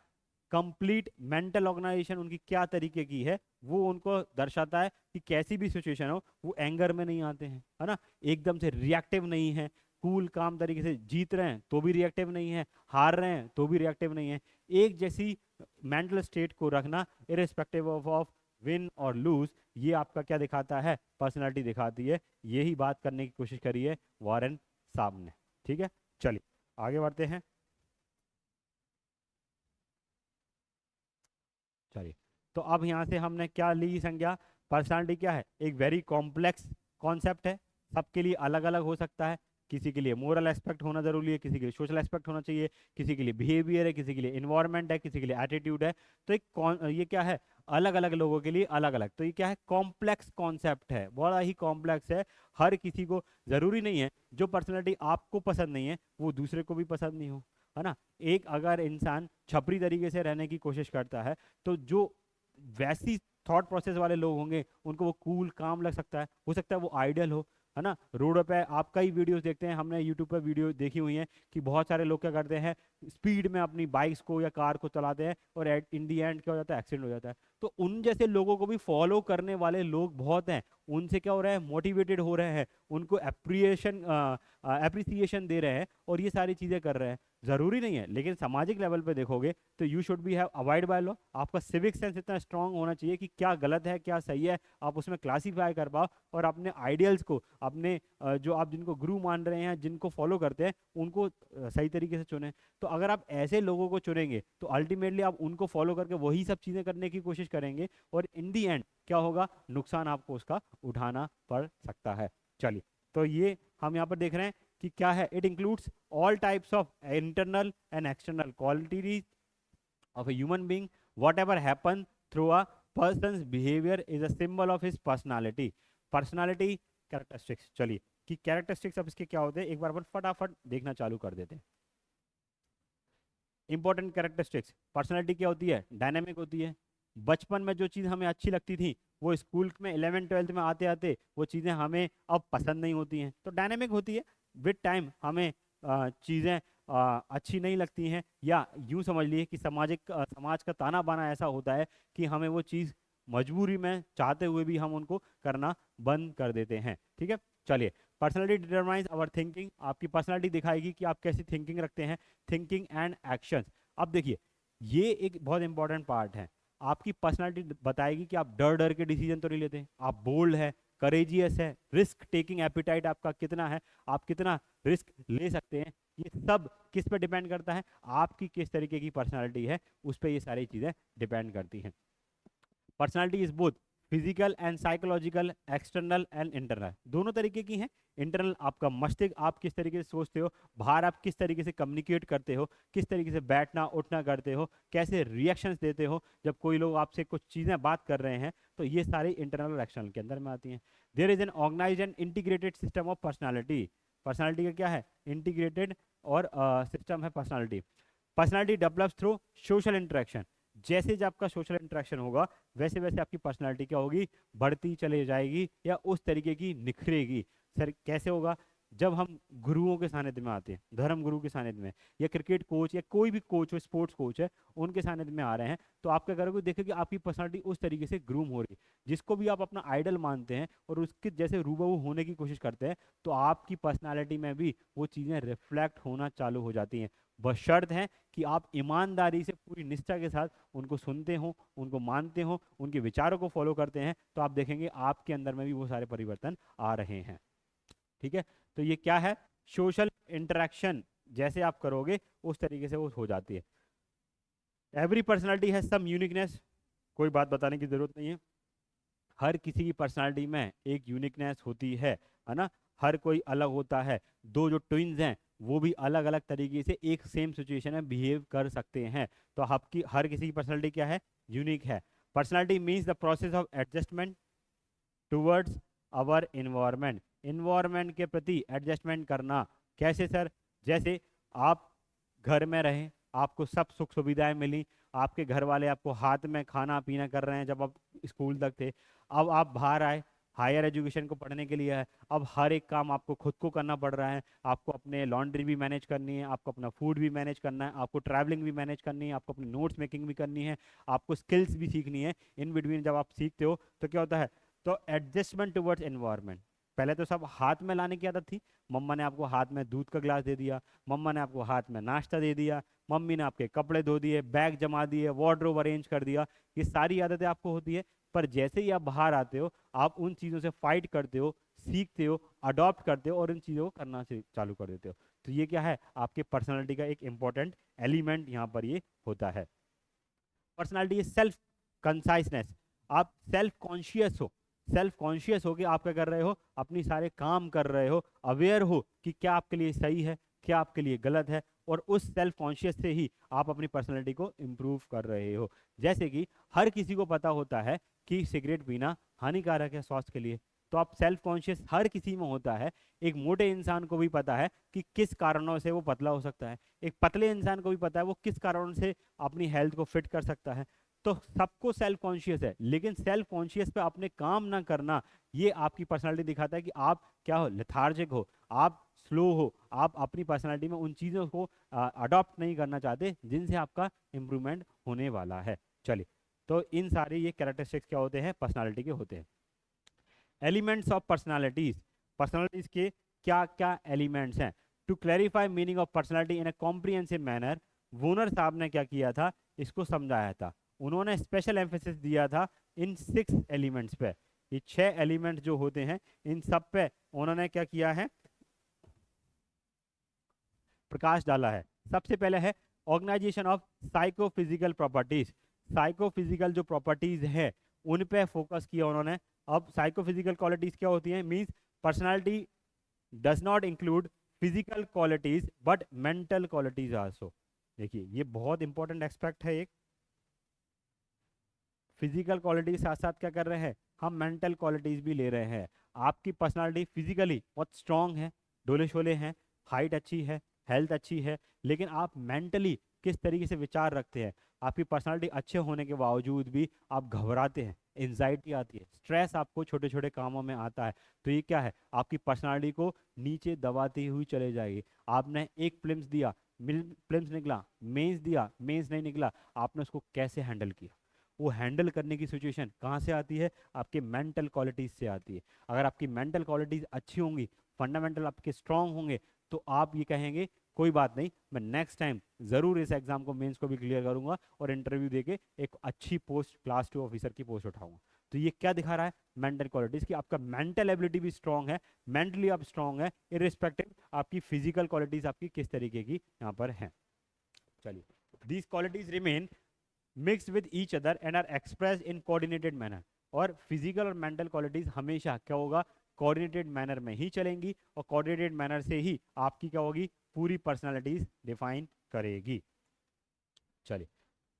कंप्लीट मेंटल ऑर्गेनाइजेशन उनकी क्या तरीके की है, वो उनको दर्शाता है कि कैसी भी सिचुएशन हो वो एंगर में नहीं आते हैं, है ना, एकदम से रिएक्टिव नहीं है, कूल काम तरीके से जीत रहे हैं तो भी रिएक्टिव नहीं है, हार रहे हैं तो भी रिएक्टिव नहीं है। एक जैसी मेंटल स्टेट को रखना इरिस्पेक्टिव ऑफ विन और लूज, ये आपका क्या दिखाता है, पर्सनालिटी दिखाती है। यही बात करने की कोशिश करी है वॉरेन साहब ने। ठीक है, चलिए आगे बढ़ते हैं। चलिए, तो अब यहाँ से हमने क्या ली संज्ञा, पर्सनालिटी क्या है, एक वेरी कॉम्प्लेक्स कॉन्सेप्ट है, सबके लिए अलग अलग हो सकता है। किसी के लिए मोरल एस्पेक्ट होना जरूरी है, किसी के लिए सोशल एस्पेक्ट होना चाहिए, किसी के लिए बिहेवियर है, किसी के लिए इन्वायरमेंट है, किसी के लिए एटीट्यूड है। तो ये क्या है, अलग अलग लोगों के लिए अलग अलग। तो ये क्या है, कॉम्प्लेक्स कॉन्सेप्ट है, बड़ा ही कॉम्प्लेक्स है। हर किसी को जरूरी नहीं है जो पर्सनैलिटी आपको पसंद नहीं है वो दूसरे को भी पसंद नहीं हो, है ना। एक अगर इंसान छपरी तरीके से रहने की कोशिश करता है तो जो वैसी थॉट प्रोसेस वाले लोग होंगे उनको वो कूल काम लग सकता है, हो सकता है वो आइडियल हो, है ना। रोड पे आप कई वीडियोस देखते हैं, हमने यूट्यूब पर वीडियो देखी हुई हैं कि बहुत सारे लोग क्या करते हैं, स्पीड में अपनी बाइक्स को या कार को चलाते हैं और इन दी एंड क्या हो जाता है, एक्सीडेंट हो जाता है। तो उन जैसे लोगों को भी फॉलो करने वाले लोग बहुत हैं, उनसे क्या हो रहा है, मोटिवेटेड हो रहे हैं, उनको अप्रिसिएशन दे रहे हैं और ये सारी चीज़ें कर रहे हैं। जरूरी नहीं है, लेकिन सामाजिक लेवल पे देखोगे तो you should be have avoid by law. आपका सिविक सेंस इतना स्ट्रांग होना चाहिए कि क्या गलत है क्या सही है आप उसमें क्लासीफाई कर पाओ, और अपने आइडियल्स को, अपने जो आप जिनको गुरु मान रहे हैं, जिनको फॉलो करते हैं, उनको सही तरीके से चुनें। तो अगर आप ऐसे लोगों को चुनेंगे तो अल्टीमेटली आप उनको फॉलो करके वही सब चीज़ें करने की कोशिश करेंगे और इन दी एंड क्या होगा, नुकसान आपको उसका उठाना पड़ सकता है। चलिए, तो ये हम यहाँ पर देख रहे हैं कि क्या है, it includes all types of internal and external qualities of a human being. Whatever happen through a person's behavior is a symbol of his personality. Personality characteristics, चलिए कि कैरेक्टरिस्टिक्स अब इसके क्या होते हैं एक बार अपन फटाफट देखना चालू कर देते हैं। इंपॉर्टेंट कैरेक्टरिस्टिक्स, पर्सनालिटी क्या होती है, डायनेमिक होती है। बचपन में जो चीज़ हमें अच्छी लगती थी वो स्कूल में 11th-12th में आते आते वो चीज़ें हमें अब पसंद नहीं होती हैं, तो डायनेमिक होती है। विद टाइम हमें चीज़ें अच्छी नहीं लगती हैं, या यूँ समझ लिए कि समाज का ताना बाना ऐसा होता है कि हमें वो चीज़ मजबूरी में चाहते हुए भी हम उनको करना बंद कर देते हैं। ठीक है, चलिए, पर्सनैलिटी डिटरमाइंस आवर थिंकिंग, आपकी पर्सनैलिटी दिखाएगी कि आप कैसी थिंकिंग रखते हैं, थिंकिंग एंड एक्शंस। अब देखिए, ये एक बहुत इंपॉर्टेंट पार्ट है, आपकी पर्सनैलिटी बताएगी कि आप डर डर के डिसीजन तो नहीं लेते, आप बोल्ड है, करेजियस है, रिस्क टेकिंग एपिटाइट आपका कितना है, आप कितना रिस्क ले सकते हैं। ये सब किस पे डिपेंड करता है, आपकी किस तरीके की पर्सनालिटी है उस पर ये सारी चीज़ें डिपेंड करती हैं। Personality is both physical and psychological, external and internal, दोनों तरीके की हैं। इंटरनल आपका मस्तिष्क, आप किस तरीके से सोचते हो, बाहर आप किस तरीके से कम्युनिकेट करते हो, किस तरीके से बैठना उठना करते हो, कैसे रिएक्शंस देते हो जब कोई लोग आपसे कुछ चीज़ें बात कर रहे हैं, तो ये सारी इंटरनल और एक्सटर्नल के अंदर में आती हैं। There is an organized and integrated system of personality, personality का क्या है, इंटीग्रेटेड और सिस्टम है personality. Personality develops through social interaction, जैसे जब आपका सोशल इंटरेक्शन होगा वैसे वैसे आपकी पर्सनालिटी क्या होगी, बढ़ती चले जाएगी या उस तरीके की निखरेगी। सर कैसे होगा, जब हम गुरुओं के सानिध्य में आते हैं, धर्म गुरु के सानिध्य में, या क्रिकेट कोच या कोई भी कोच हो, स्पोर्ट्स कोच है, उनके सानिध्य में आ रहे हैं, तो आप क्या करोगे, देखोगे आपकी पर्सनालिटी उस तरीके से ग्रूम हो रही है, जिसको भी आप अपना आइडल मानते हैं और उसके जैसे रूबहू होने की कोशिश करते हैं, तो आपकी पर्सनालिटी में भी वो चीज़ें रिफ्लेक्ट होना चालू हो जाती हैं। बस शर्त है कि आप ईमानदारी से पूरी निष्ठा के साथ उनको सुनते हो, उनको मानते हो, उनके विचारों को फॉलो करते हैं, तो आप देखेंगे आपके अंदर में भी वो सारे परिवर्तन आ रहे हैं। ठीक है, तो ये क्या है, सोशल इंटरेक्शन जैसे आप करोगे उस तरीके से वो हो जाती है। एवरी पर्सनालिटी है सम यूनिकनेस, कोई बात बताने की जरूरत नहीं है, हर किसी की पर्सनालिटी में एक यूनिकनेस होती है ना, हर कोई अलग होता है। दो जो ट्विन्स हैं वो भी अलग अलग तरीके से एक सेम सिचुएशन में बिहेव कर सकते हैं, तो आपकी हर किसी की पर्सनालिटी क्या है, यूनिक है। Personality means the process of adjustment towards our environment, environment के प्रति एडजस्टमेंट करना। कैसे सर, जैसे आप घर में रहें, आपको सब सुख सुविधाएं मिली, आपके घर वाले आपको हाथ में खाना पीना कर रहे हैं जब आप स्कूल तक थे, अब आप बाहर आए हायर एजुकेशन को पढ़ने के लिए है, अब हर एक काम आपको खुद को करना पड़ रहा है, आपको अपने लॉन्ड्री भी मैनेज करनी है, आपको अपना फूड भी मैनेज करना है, आपको ट्रैवलिंग भी मैनेज करनी है, आपको अपनी नोट्स मेकिंग भी करनी है, आपको स्किल्स भी सीखनी है। इन बिटवीन जब आप सीखते हो तो क्या होता है, तो एडजस्टमेंट टुवर्ड्स एनवायरनमेंट। पहले तो सब हाथ में लाने की आदत थी, मम्मा ने आपको हाथ में दूध का गिलास दे दिया, मम्मा ने आपको हाथ में नाश्ता दे दिया, मम्मी ने आपके कपड़े धो दिए, बैग जमा दिए, वार्डरोब अरेंज कर दिया, ये सारी आदतें आपको होती है। पर जैसे ही आप बाहर आते हो आप उन चीज़ों से फाइट करते हो, सीखते हो, अडॉप्ट करते हो और इन चीज़ों को करना से चालू कर देते हो। तो ये क्या है, आपके पर्सनालिटी का एक इंपॉर्टेंट एलिमेंट यहाँ पर ये होता है। पर्सनालिटी इज सेल्फ कंसाइसनेस, आप सेल्फ कॉन्शियस हो, सेल्फ कॉन्शियस हो कि आप क्या कर रहे हो, अपनी सारे काम कर रहे हो, अवेयर हो कि क्या आपके लिए सही है, क्या आपके लिए गलत है, और उस सेल्फ कॉन्शियस से ही आप अपनी पर्सनैलिटी को इम्प्रूव कर रहे हो। जैसे कि हर किसी को पता होता है कि सिगरेट पीना हानिकारक है स्वास्थ्य के लिए, तो आप सेल्फ कॉन्शियस हर किसी में होता है। एक मोटे इंसान को भी पता है कि किस कारणों से वो पतला हो सकता है, एक पतले इंसान को भी पता है वो किस कारणों से अपनी हेल्थ को फिट कर सकता है। तो सबको सेल्फ कॉन्शियस है, लेकिन सेल्फ कॉन्शियस पे अपने काम ना करना, ये आपकी पर्सनालिटी दिखाता है कि आप क्या हो, लेथार्जिक हो, आप स्लो हो, आप अपनी पर्सनालिटी में उन चीज़ों को अडॉप्ट नहीं करना चाहते जिनसे आपका इम्प्रूवमेंट होने वाला है। चलिए, तो इन सारे ये कैरेक्टरिस्टिक्स क्या होते हैं, पर्सनालिटी के होते हैं। एलिमेंट्स ऑफ पर्सनालिटीज, पर्सनालिटीज के क्या क्या एलिमेंट्स हैं। To clarify meaning of personality in a comprehensive manner, वूनर साहब ने क्या किया था, इसको समझाया था। उन्होंने स्पेशल एम्फेसिस दिया था इन 6 एलिमेंट्स पे। ये 6 एलिमेंट जो होते हैं, इन सब पे उन्होंने क्या किया है, प्रकाश डाला है। सबसे पहले है organization of psychophysical properties. Psychophysical जो प्रॉपर्टीज है उन पे फोकस किया उन्होंने। अब साइकोफिजिकल क्वालिटीज क्या होती हैं, means personality does not include physical qualities but mental qualities also. देखिए ये बहुत इंपॉर्टेंट एस्पेक्ट है। एक फिजिकल क्वालिटी के साथ साथ क्या कर रहे हैं, हम मेंटल क्वालिटीज भी ले रहे हैं। आपकी पर्सनालिटी फिजिकली बहुत स्ट्रांग है, डोले शोले हैं, हाइट अच्छी है, हेल्थ अच्छी है, लेकिन आप मेंटली किस तरीके से विचार रखते हैं। आपकी पर्सनालिटी अच्छे होने के बावजूद भी आप घबराते हैं, एंजाइटी आती है, स्ट्रेस आपको छोटे छोटे कामों में आता है। तो ये क्या है, आपकी पर्सनालिटी को नीचे दबाती हुई चले जाएगी। आपने एक फिल्म दिया, फिल्म निकला, मेंस दिया, मेंस नहीं निकला, आपने उसको कैसे हैंडल किया। वो हैंडल करने की सिचुएशन कहाँ से आती है, आपके मेंटल क्वालिटीज से आती है। अगर आपकी मेंटल क्वालिटीज अच्छी होंगी, फंडामेंटल आपके स्ट्रांग होंगे, तो आप ये कहेंगे कोई बात नहीं, मैं नेक्स्ट टाइम ज़रूर इस एग्जाम को, मेंस को भी क्लियर करूंगा और इंटरव्यू देके एक अच्छी पोस्ट, क्लास 2 ऑफिसर की पोस्ट उठाऊंगा। तो ये क्या दिखा रहा है, मेंटल क्वालिटीज की आपका मेंटल एबिलिटी भी स्ट्रांग है, मेंटली आप स्ट्रांग है, इरिस्पेक्टिव आपकी फिजिकल क्वालिटीज आपकी किस तरीके की यहाँ पर है। चलिए, these qualities remain mix with each other and are express in coordinated manner. और फिजिकल और मेंटल क्वालिटीज हमेशा क्या होगा, कोऑर्डिनेटेड मैनर में ही चलेंगी, और कोऑर्डिनेटेड मैनर से ही आपकी क्या होगी, पूरी पर्सनालिटीज डिफाइन करेगी। चलिए,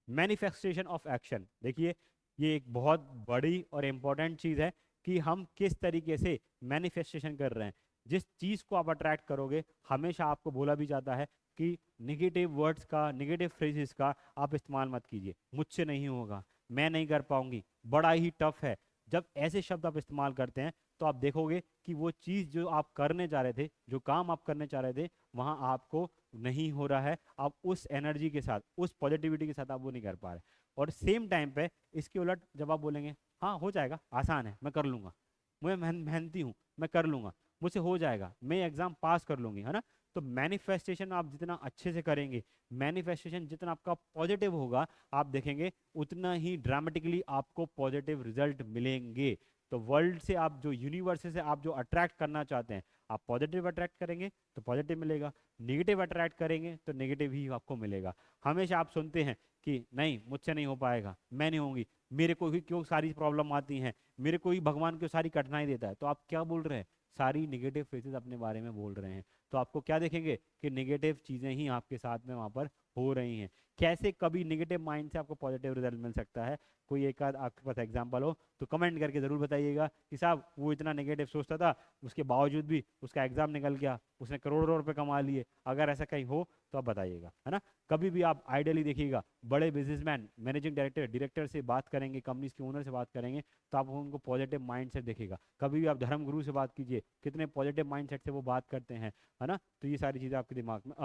मैनिफेस्टेशन ऑफ एक्शन, देखिए ये एक बहुत बड़ी और इंपॉर्टेंट चीज़ है कि हम किस तरीके से मैनिफेस्टेशन कर रहे हैं। जिस चीज़ को आप अट्रैक्ट करोगे, हमेशा आपको बोला भी जाता है कि निगेटिव वर्ड्स का, निगेटिव फ्रेजेस का आप इस्तेमाल मत कीजिए, मुझसे नहीं होगा, मैं नहीं कर पाऊंगी, बड़ा ही टफ है। जब ऐसे शब्द आप इस्तेमाल करते हैं तो आप देखोगे कि वो चीज़ जो आप करने जा रहे थे, जो काम आप करने चाह रहे थे, वहाँ आपको नहीं हो रहा है। आप उस एनर्जी के साथ, उस पॉजिटिविटी के साथ आप वो नहीं कर पा रहे। और सेम टाइम पे इसके उलट जब आप बोलेंगे हाँ हो जाएगा, आसान है, मैं कर लूँगा, मैं मेहनती हूँ, मैं कर लूँगा, मुझसे हो जाएगा, मैं एग्ज़ाम पास कर लूँगी, है ना। तो मैनिफेस्टेशन आप जितना अच्छे से करेंगे, मैनिफेस्टेशन जितना आपका पॉजिटिव होगा, आप देखेंगे उतना ही ड्रामेटिकली आपको पॉजिटिव रिजल्ट मिलेंगे। तो वर्ल्ड से आप जो, यूनिवर्स से आप जो अट्रैक्ट करना चाहते हैं, आप पॉजिटिव अट्रैक्ट करेंगे तो पॉजिटिव मिलेगा, नेगेटिव अट्रैक्ट करेंगे तो नेगेटिव ही आपको मिलेगा। हमेशा आप सुनते हैं कि नहीं मुझसे नहीं हो पाएगा, मैं नहीं होंगी, मेरे को ही क्यों सारी प्रॉब्लम आती हैं, मेरे को ही भगवान क्यों सारी कठिनाई देता है। तो आप क्या बोल रहे हैं, सारी नेगेटिव फेसेस अपने बारे में बोल रहे हैं। तो आपको क्या देखेंगे कि नेगेटिव चीज़ें ही आपके साथ में वहाँ पर हो रही हैं। कैसे कभी नेगेटिव माइंड से आपको पॉजिटिव रिजल्ट मिल सकता है, कोई एक आध आपके पास एग्जांपल हो तो कमेंट करके ज़रूर बताइएगा कि साहब वो इतना नेगेटिव सोचता था, उसके बावजूद भी उसका एग्जाम निकल गया, उसने करोड़ों रुपए कमा लिए। अगर ऐसा कहीं हो तो आप बताइएगा, है ना। कभी भी आप आइडियली देखिएगा, बड़े बिजनेसमैन, मैनेजिंग डायरेक्टर, डायरेक्टर से बात करेंगे, कंपनीज के ओनर से बात करेंगे, तो आप उनको पॉजिटिव माइंड सेट देखेगा। कभी भी आप धर्म गुरु से बात कीजिए, कितने पॉजिटिव माइंड सेट से वो बात करते हैं, है ना। तो ये सारी चीज़ें आपके दिमाग में,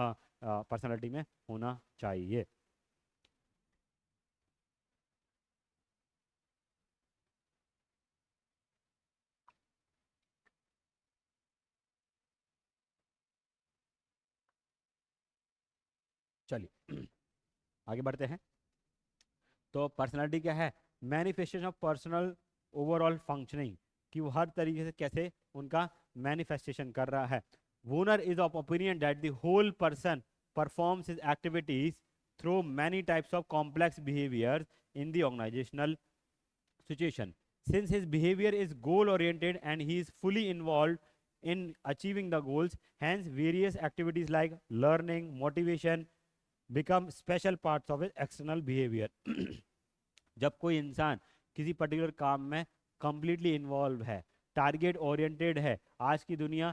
पर्सनालिटी में होना चाहिए। चलिए आगे बढ़ते हैं। तो पर्सनालिटी क्या है, manifestation of personal overall functioning, कि वो हर तरीके से कैसे उनका मैनिफेस्टेशन कर रहा है। वूनर is of opinion that the whole person performs his activities through many types of complex behaviors in the organizational situation. Since his behavior is goal oriented and he is fully involved in achieving the goals, hence various activities like learning, motivation become special parts of his external behavior. जब कोई इंसान किसी particular काम में completely involve है, target oriented है, आज की दुनिया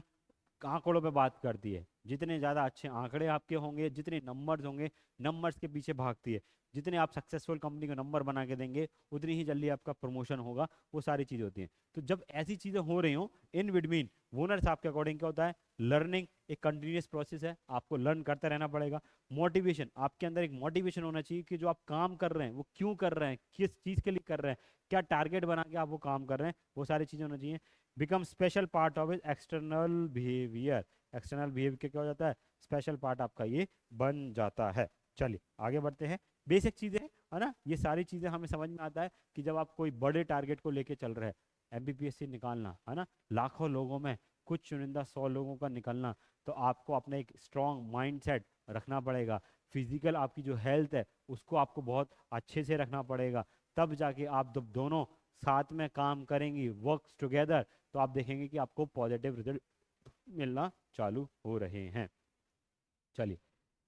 आंकड़ों पे बात करती है। जितने ज़्यादा अच्छे आंकड़े आपके होंगे, जितने नंबर्स होंगे, नंबर्स के पीछे भागती है। जितने आप सक्सेसफुल कंपनी को नंबर बना के देंगे, उतनी ही जल्दी आपका प्रमोशन होगा। वो सारी चीज़ें होती हैं। तो जब ऐसी चीज़ें हो रही हों, इन बिटवीन वोनर्स आपके अकॉर्डिंग क्या होता है? लर्निंग एक कंटिन्यूस प्रोसेस है, आपको लर्न करते रहना पड़ेगा। मोटिवेशन, आपके अंदर एक मोटिवेशन होना चाहिए कि जो आप काम कर रहे हैं वो क्यों कर रहे हैं, किस चीज़ के लिए कर रहे हैं, क्या टारगेट बना के आप वो काम कर रहे हैं, वो सारी चीज़ें होना चाहिए। Become special part of is external behaviour, external behaviour क्या हो जाता है? स्पेशल पार्ट आपका ये बन जाता है। चलिए आगे बढ़ते हैं। बेसिक चीज़ें है ना, ये सारी चीज़ें हमें समझ में आता है कि जब आप कोई बड़े टारगेट को लेके चल रहे हैं, एमपीपीएससी निकालना है ना, लाखों लोगों में कुछ चुनिंदा 100 लोगों का निकलना, तो आपको अपना एक स्ट्रॉन्ग माइंडसेट रखना पड़ेगा। फिजिकल आपकी जो हेल्थ है उसको आपको बहुत अच्छे से रखना पड़ेगा। तब जाके आप जब दोनों साथ में काम करेंगी, वर्क टुगेदर, तो आप देखेंगे कि आपको पॉजिटिव रिजल्ट मिलना चालू हो रहे हैं। चलिए,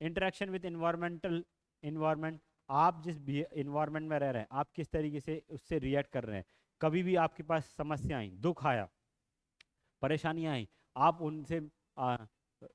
इंटरेक्शन विद इन्वायरमेंटल इन्वायरमेंट, आप जिस भी इन्वायरमेंट में रह रहे हैं, आप किस तरीके से उससे रिएक्ट कर रहे हैं। कभी भी आपके पास समस्या आई, दुख आया, परेशानियां आई, आप उनसे आ,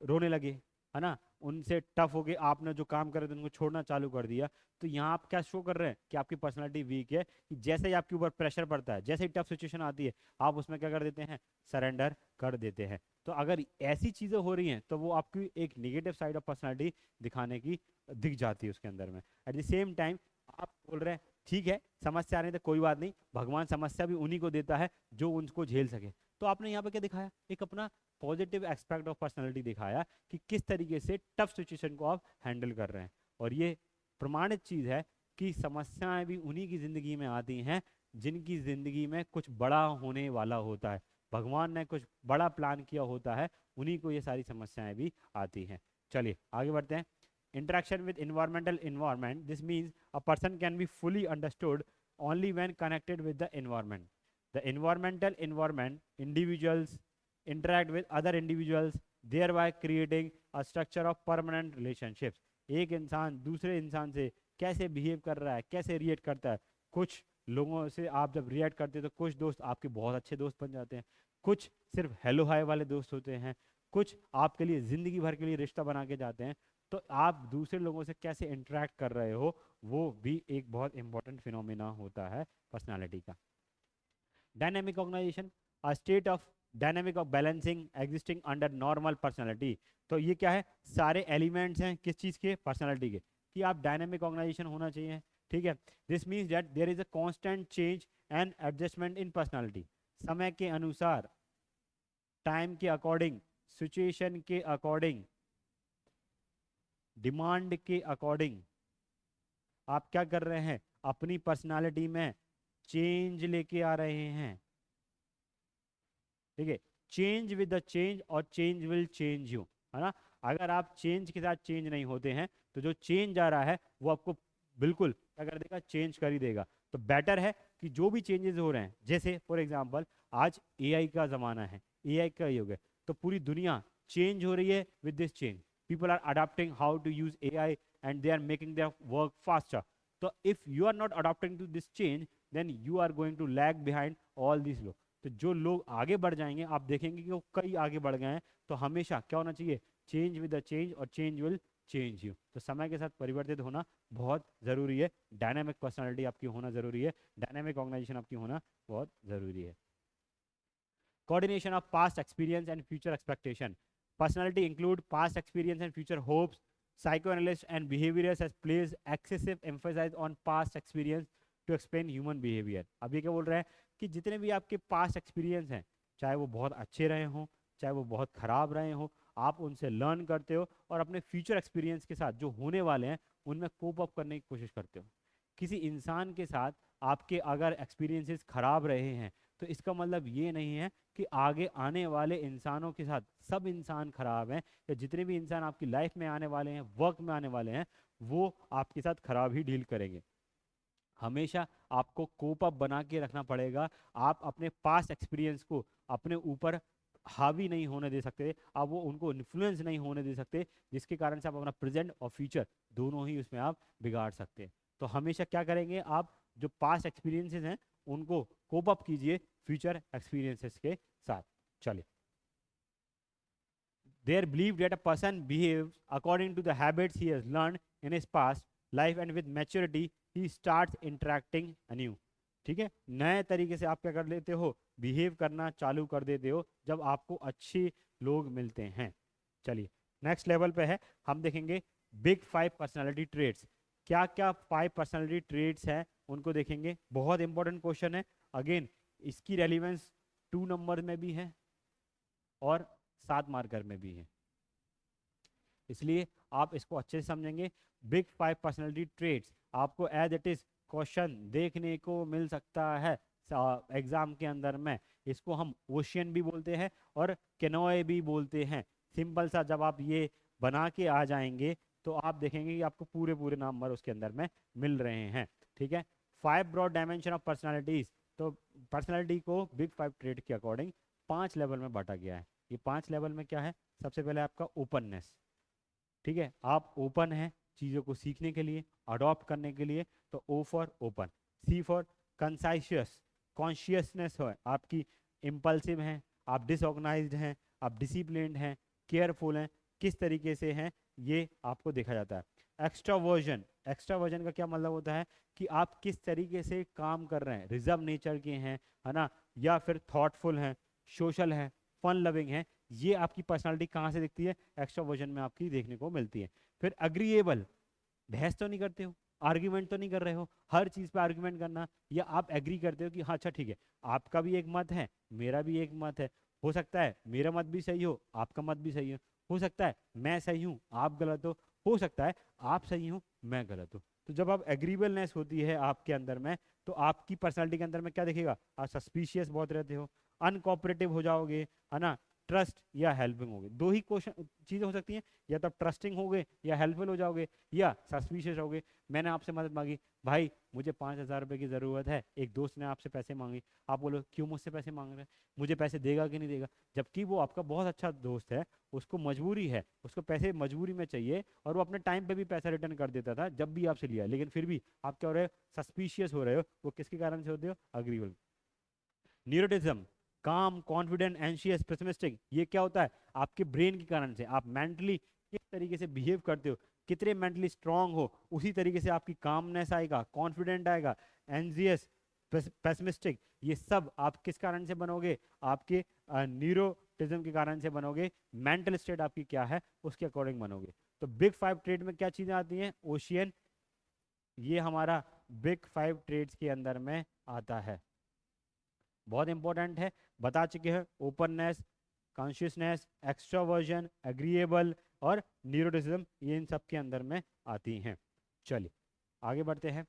रोने लगे, है ना, उनसे टफ हो गए, आपने जो काम करे थे उनको छोड़ना चालू कर दिया, तो यहाँ आप क्या शो कर रहे हैं कि आपकी पर्सनालिटी वीक है। कि जैसे ही आपके ऊपर प्रेशर पड़ता है, जैसे ही टफ सिचुएशन आती है, आप उसमें क्या कर देते हैं? सरेंडर कर देते हैं। तो अगर ऐसी चीज़ें हो रही हैं तो वो आपकी एक निगेटिव साइड ऑफ पर्सनालिटी दिखाने की दिख जाती है उसके अंदर में। एट द सेम टाइम आप बोल रहे हैं ठीक है, समस्या आ रही है तो कोई बात नहीं, भगवान समस्या भी उन्हीं को देता है जो उनको झेल सके। तो आपने यहाँ पे क्या दिखाया? एक अपना पॉजिटिव एस्पेक्ट ऑफ पर्सनालिटी दिखाया कि किस तरीके से टफ सिचुएशन को आप हैंडल कर रहे हैं। और ये प्रमाणित चीज़ है कि समस्याएं भी उन्हीं की ज़िंदगी में आती हैं जिनकी ज़िंदगी में कुछ बड़ा होने वाला होता है। भगवान ने कुछ बड़ा प्लान किया होता है, उन्हीं को ये सारी समस्याएं भी आती हैं। चलिए आगे बढ़ते हैं। Interaction with environmental environment, this means a person can be fully understood only when connected with the environment. The environmental environment, individuals interact with other individuals, thereby creating a structure of permanent relationships. एक इंसान दूसरे इंसान से कैसे behave कर रहा है, कैसे रिएक्ट करता है। कुछ लोगों से आप जब रिएक्ट करते हैं तो कुछ दोस्त आपके बहुत अच्छे दोस्त बन जाते हैं, कुछ सिर्फ हेलो हाय वाले दोस्त होते हैं, कुछ आपके लिए ज़िंदगी भर के लिए रिश्ता बना के जाते हैं। तो आप दूसरे लोगों से कैसे इंटरेक्ट कर रहे हो, वो भी एक बहुत इंपॉर्टेंट फिनोमिना होता है पर्सनालिटी का। Dynamic organization, a state of dynamic of balancing existing under normal personality. तो ये क्या है? सारे एलिमेंट्स हैं किस चीज़ के? पर्सनालिटी के। कि आप डायनेमिक ऑर्गेनाइजेशन होना चाहिए, ठीक है। This means that there is a constant change and adjustment in personality. समय के अनुसार, टाइम के अकॉर्डिंग, सिचुएशन के अकॉर्डिंग, डिमांड के अकॉर्डिंग आप क्या कर रहे हैं? अपनी पर्सनालिटी में चेंज लेके आ रहे हैं, ठीक है। चेंज विद द चेंज और चेंज विल चेंज यू, है ना। अगर आप चेंज के साथ चेंज नहीं होते हैं तो जो चेंज आ रहा है वो आपको बिल्कुल क्या कर देगा? चेंज कर ही देगा। तो बेटर है कि जो भी चेंजेस हो रहे हैं, जैसे फॉर एग्जांपल आज एआई का ज़माना है, एआई का युग है, तो पूरी दुनिया चेंज हो रही है with this change. People are adopting how to use AI and they are making their work faster. तो if you are not adopting to this change, then you are going to lag behind all this लोग। तो जो लोग आगे बढ़ जाएंगे आप देखेंगे कि वो कई आगे बढ़ गए हैं। तो हमेशा क्या होना चाहिए? चेंज विद द चेंज और चेंज विल चेंज यू। तो समय के साथ परिवर्तित होना बहुत ज़रूरी है। डायनामिक पर्सनालिटी आपकी होना ज़रूरी है, डायनामिक ऑर्गेनाइजेशन आपकी होना बहुत ज़रूरी है। Coordination of past experience and future expectation, personality include past experience and future hopes. Psychoanalysts and behaviorists has placed excessive emphasis on past experience to explain human behavior. अब ये क्या बोल रहे हैं कि जितने भी आपके पास्ट एक्सपीरियंस हैं, चाहे वो बहुत अच्छे रहे हों, चाहे वो बहुत ख़राब रहे हों, आप उनसे लर्न करते हो और अपने फ्यूचर एक्सपीरियंस के साथ जो होने वाले हैं उनमें कोप अप करने की कोशिश करते हो। किसी इंसान के साथ आपके अगर एक्सपीरियंसेस ख़राब रहे हैं तो इसका मतलब ये नहीं है कि आगे आने वाले इंसानों के साथ सब इंसान खराब हैं, या जितने भी इंसान आपकी लाइफ में आने वाले हैं, वर्क में आने वाले हैं, वो आपके साथ खराब ही डील करेंगे। हमेशा आपको कोप अप बना के रखना पड़ेगा। आप अपने पास्ट एक्सपीरियंस को अपने ऊपर हावी नहीं होने दे सकते, आप वो उनको इन्फ्लुएंस नहीं होने दे सकते, जिसके कारण से आप अपना प्रेजेंट और फ्यूचर दोनों ही उसमें आप बिगाड़ सकते हैं। तो हमेशा क्या करेंगे, आप जो पास्ट एक्सपीरियंसेस हैं उनको कोप अप कीजिए फ्यूचर एक्सपीरियंसेस के साथ। चलिए, They believe that a person behaves according to the habits he has learned in his past life, and with maturity he starts interacting anew. ठीक है, नए तरीके से आप क्या कर लेते हो, बिहेव करना चालू कर देते हो जब आपको अच्छे लोग मिलते हैं। चलिए, नेक्स्ट लेवल पे है, हम देखेंगे बिग 5 पर्सनालिटी ट्रेड्स। क्या क्या 5 पर्सनालिटी ट्रेड्स हैं उनको देखेंगे। बहुत इंपॉर्टेंट क्वेश्चन है। अगेन इसकी रेलिवेंस 2 नंबर में भी है और 7 मार्कर में भी है, इसलिए आप इसको अच्छे से समझेंगे। बिग 5 पर्सनालिटी ट्रेट्स आपको एज इट इज क्वेश्चन देखने को मिल सकता है एग्जाम के अंदर में। इसको हम ओशियन भी बोलते हैं और केनोए भी बोलते हैं। सिंपल सा जब आप ये बना के आ जाएंगे तो आप देखेंगे कि आपको पूरे पूरे नंबर उसके अंदर में मिल रहे हैं। ठीक है, 5 ब्रॉड डायमेंशन ऑफ पर्सनालिटीज। तो पर्सनालिटी को बिग 5 ट्रेट के अकॉर्डिंग 5 लेवल में बांटा गया है। ये 5 लेवल में क्या है, सबसे पहले आपका ओपननेस। ठीक है, आप ओपन हैं चीज़ों को सीखने के लिए, अडॉप्ट करने के लिए, तो O for open. C for conscientious, consciousness है आपकी, इम्पल्सिव हैं आप, डिसऑर्गेनाइज्ड हैं आप, डिसिप्लिन्ड हैं, केयरफुल हैं, किस तरीके से हैं ये आपको देखा जाता है। एक्स्ट्रावर्जन, एक्स्ट्रावर्जन का क्या मतलब होता है कि आप किस तरीके से काम कर रहे हैं, रिजर्व नेचर के हैं, है ना, या फिर थॉटफुल हैं, सोशल हैं, फन लविंग हैं। ये आपकी पर्सनालिटी कहाँ से दिखती है, एक्स्ट्रावर्जन में आपकी देखने को मिलती है। फिर अग्रीएबल, बहस तो नहीं करते हो, आर्ग्यूमेंट तो नहीं कर रहे हो, हर चीज़ पे आर्ग्यूमेंट करना, या आप एग्री करते हो कि हाँ अच्छा ठीक है, आपका भी एक मत है, मेरा भी एक मत है, हो सकता है मेरा मत भी सही हो, आपका मत भी सही हो सकता है मैं सही हूँ आप गलत हो सकता है आप सही हो मैं गलत हूँ। तो जब आप एग्रीबलनेस होती है आपके अंदर में, तो आपकी पर्सनालिटी के अंदर में क्या दिखेगा, आप सस्पिशियस बहुत रहते हो, अनकोऑपरेटिव हो जाओगे, है ना, ट्रस्ट या हेल्पिंग होगे। दो ही क्वेश्चन चीज़ें हो सकती हैं, या तो ट्रस्टिंग होगे या हेल्पफुल हो जाओगे, या सस्पिशियस होगे। मैंने आपसे मदद मांगी, भाई मुझे 5,000 रुपये की ज़रूरत है, एक दोस्त ने आपसे पैसे मांगे, आप बोलो क्यों मुझसे पैसे मांग रहे हैं, मुझे पैसे देगा कि नहीं देगा, जबकि वो आपका बहुत अच्छा दोस्त है, उसको मजबूरी है, उसको पैसे मजबूरी में चाहिए, और वो अपने टाइम पे भी पैसा रिटर्न कर देता था जब भी आपसे लिया, लेकिन फिर भी आप क्या हो रहे हो, सस्पिशियस हो रहे हो। वो किसके कारण से होते हो, अग्रीवल। न्यूरोटिज्म, काम, कॉन्फिडेंट, एंशियस, पेसिमिस्टिक, ये क्या होता है, आपके ब्रेन के कारण से। आप मेंटली किस तरीके से बिहेव करते हो, कितने मेंटली स्ट्रांग हो, उसी तरीके से आपकी कामनेस आएगा, कॉन्फिडेंट आएगा, एंशियस, पेसिमिस्टिक, ये सब आप किस कारण से बनोगे, आपके न्यूरोटिज्म के कारण से बनोगे। मेंटल स्टेट आपकी क्या है उसके अकॉर्डिंग बनोगे। तो बिग 5 ट्रेड में क्या चीज़ें आती हैं, ओशियन, ये हमारा बिग 5 ट्रेड्स के अंदर में आता है, बहुत इंपॉर्टेंट है, बता चुके हैं। ओपननेस, कॉन्शियसनेस, एक्स्ट्रावर्जन, एग्रीएबल और न्यूरोटिज्म, ये इन सब के अंदर में आती हैं। चलिए आगे बढ़ते हैं।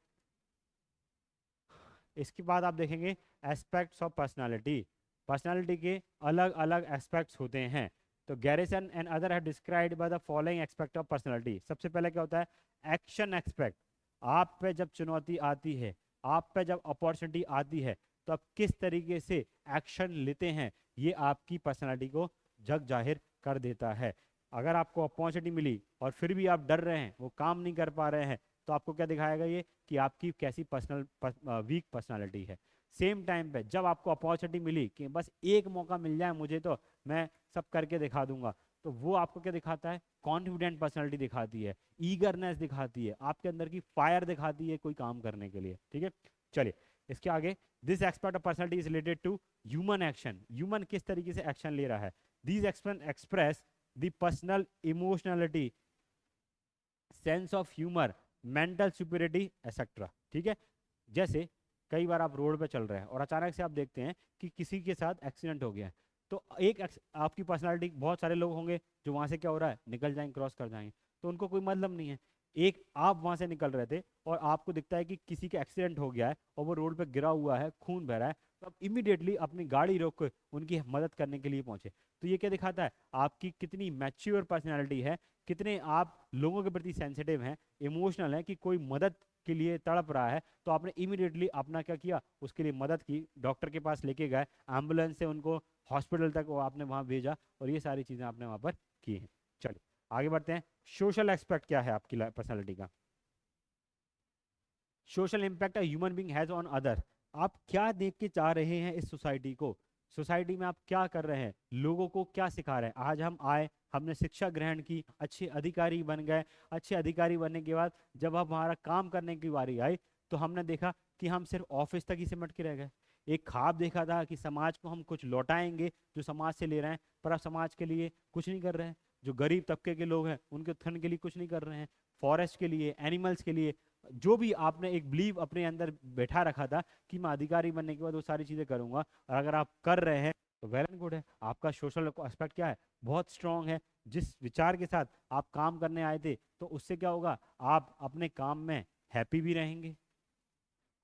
इसके बाद आप देखेंगे एस्पेक्ट्स ऑफ पर्सनालिटी। पर्सनालिटी के अलग अलग एस्पेक्ट्स होते हैं। तो garrison and other have described by the following aspect of personality. सबसे पहले क्या होता है, एक्शन एक्सपेक्ट। आप पे जब चुनौती आती है, आप पे जब अपॉर्चुनिटी आती है, तो आप किस तरीके से एक्शन लेते हैं, ये आपकी पर्सनालिटी को जग जाहिर कर देता है। अगर आपको अपॉर्चुनिटी मिली और फिर भी आप डर रहे हैं, वो काम नहीं कर पा रहे हैं, तो आपको क्या दिखाएगा ये कि आपकी कैसी वीक पर्सनालिटी है। सेम टाइम पे जब आपको अपॉर्चुनिटी मिली कि बस एक मौका मिल जाए मुझे, तो मैं सब करके दिखा दूंगा, तो वो आपको क्या दिखाता है, कॉन्फिडेंट पर्सनालिटी दिखाती है, ईगरनेस दिखाती है, आपके अंदर की फायर दिखाती है कोई काम करने के लिए। ठीक है, चलिए इसके आगे, this expert of personality is related to human action. Human किस तरीके से एक्शन ले रहा है, these express the personal emotionality, sense of humour, mental superiority etcetera. ठीक है, जैसे कई बार आप रोड पे चल रहे हैं और अचानक से आप देखते हैं कि किसी के साथ एक्सीडेंट हो गया है, तो आपकी पर्सनालिटी, बहुत सारे लोग होंगे जो वहाँ से क्या हो रहा है, निकल जाएंगे, क्रॉस कर जाएंगे, तो उनको कोई मतलब नहीं है। एक आप वहाँ से निकल रहे थे और आपको दिखता है कि किसी का एक्सीडेंट हो गया है और वो रोड पे गिरा हुआ है, खून बह रहा है, तो आप इमीडिएटली अपनी गाड़ी रोक के उनकी मदद करने के लिए पहुंचे। तो ये क्या दिखाता है, आपकी कितनी मैच्योर पर्सनैलिटी है, कितने आप लोगों के प्रति सेंसिटिव हैं, इमोशनल हैं, कि कोई मदद के लिए तड़प रहा है तो आपने इमीडिएटली अपना क्या किया, उसके लिए मदद की, डॉक्टर के पास लेके गए, एम्बुलेंस से उनको हॉस्पिटल तक वो आपने वहाँ भेजा, और ये सारी चीज़ें आपने वहाँ पर की हैं। चलिए आगे बढ़ते हैं। सोशल एक्सपेक्ट क्या है आपकी पर्सनैलिटी का? Social impact a human being has on other. आप क्या देख के चाह रहे हैं इस सोसाइटी को, सोसाइटी में आप क्या कर रहे हैं, लोगों को क्या सिखा रहे हैं। आज हम आए, हमने शिक्षा ग्रहण की, अच्छे अधिकारी बन गए, अच्छे अधिकारी बनने के बाद जब अब हमारा काम करने की बारी आई तो हमने देखा कि हम सिर्फ ऑफिस तक ही सिमट के रह गए। एक ख्वाब देखा था कि समाज को हम कुछ लौटाएंगे जो समाज से ले रहे हैं, पर अब समाज के लिए कुछ नहीं कर रहे हैं। जो गरीब तबके के लोग हैं उनके उत्थान के लिए कुछ नहीं कर रहे हैं, फॉरेस्ट के लिए, एनिमल्स के लिए, जो भी आपने एक बिलीव अपने अंदर बैठा रखा था कि मैं अधिकारी बनने के बाद वो सारी चीज़ें करूंगा, और अगर आप कर रहे हैं तो वेल एंड गुड है। आपका सोशल एस्पेक्ट क्या है, बहुत स्ट्रांग है। जिस विचार के साथ आप काम करने आए थे तो उससे क्या होगा, आप अपने काम में हैप्पी भी रहेंगे,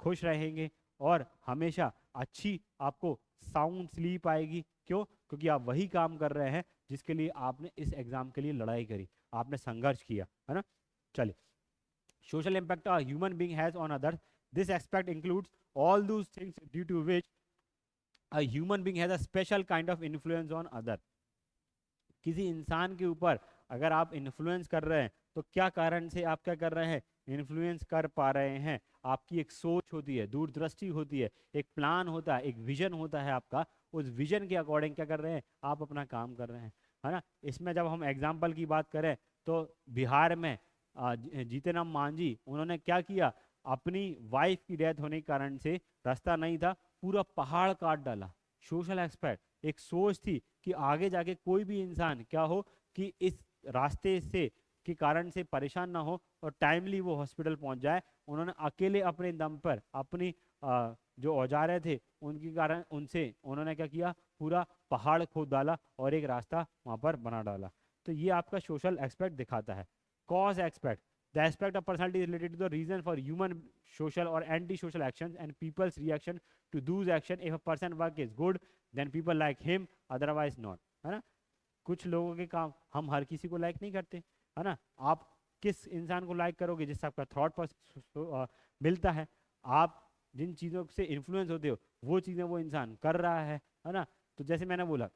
खुश रहेंगे, और हमेशा अच्छी आपको साउंड स्लीप आएगी। क्यों? क्योंकि आप वही काम कर रहे हैं जिसके लिए आपने इस एग्जाम के लिए लड़ाई करी, आपने संघर्ष किया, है ना। चलिए, social impact a human being has on others. This aspect includes all those things due to which a human being has a special kind of influence on other. किसी इंसान के ऊपर अगर आप इन्फ्लुएंस कर रहे हैं तो क्या कारण से आप क्या कर रहे हैं, इन्फ्लुएंस कर पा रहे हैं। आपकी एक सोच होती है, दूरदृष्टि होती है, एक प्लान होता है, एक विजन होता है आपका, उस विजन के अकॉर्डिंग क्या कर रहे हैं, आप अपना काम कर रहे हैं, है ना। इसमें जब हम एग्जाम्पल की बात करें तो बिहार में जीतन राम मांझी, उन्होंने क्या किया, अपनी वाइफ की डेथ होने के कारण से रास्ता नहीं था, पूरा पहाड़ काट डाला। सोशल एक्सपेक्ट, एक सोच थी कि आगे जाके कोई भी इंसान क्या हो कि इस रास्ते से के कारण से परेशान ना हो और टाइमली वो हॉस्पिटल पहुंच जाए। उन्होंने अकेले अपने दम पर अपनी जो औजारें थे उनके कारण उनसे उन्होंने क्या किया, पूरा पहाड़ खोद डाला और एक रास्ता वहां पर बना डाला। तो ये आपका सोशल एक्सपेक्ट दिखाता है। cause aspect, the aspect of personality is related to the reason for human social or anti-social actions and people's reaction to those action. If a person work is good then people like him, otherwise not, है ना। कुछ लोगों के काम हम हर किसी को like नहीं करते, है ना। आप किस इंसान को लाइक करोगे, जिससे आपका थॉट पर मिलता है, आप जिन चीज़ों से इन्फ्लुएंस होते हो वो चीज़ें वो इंसान कर रहा है ना। तो जैसे मैंने बोला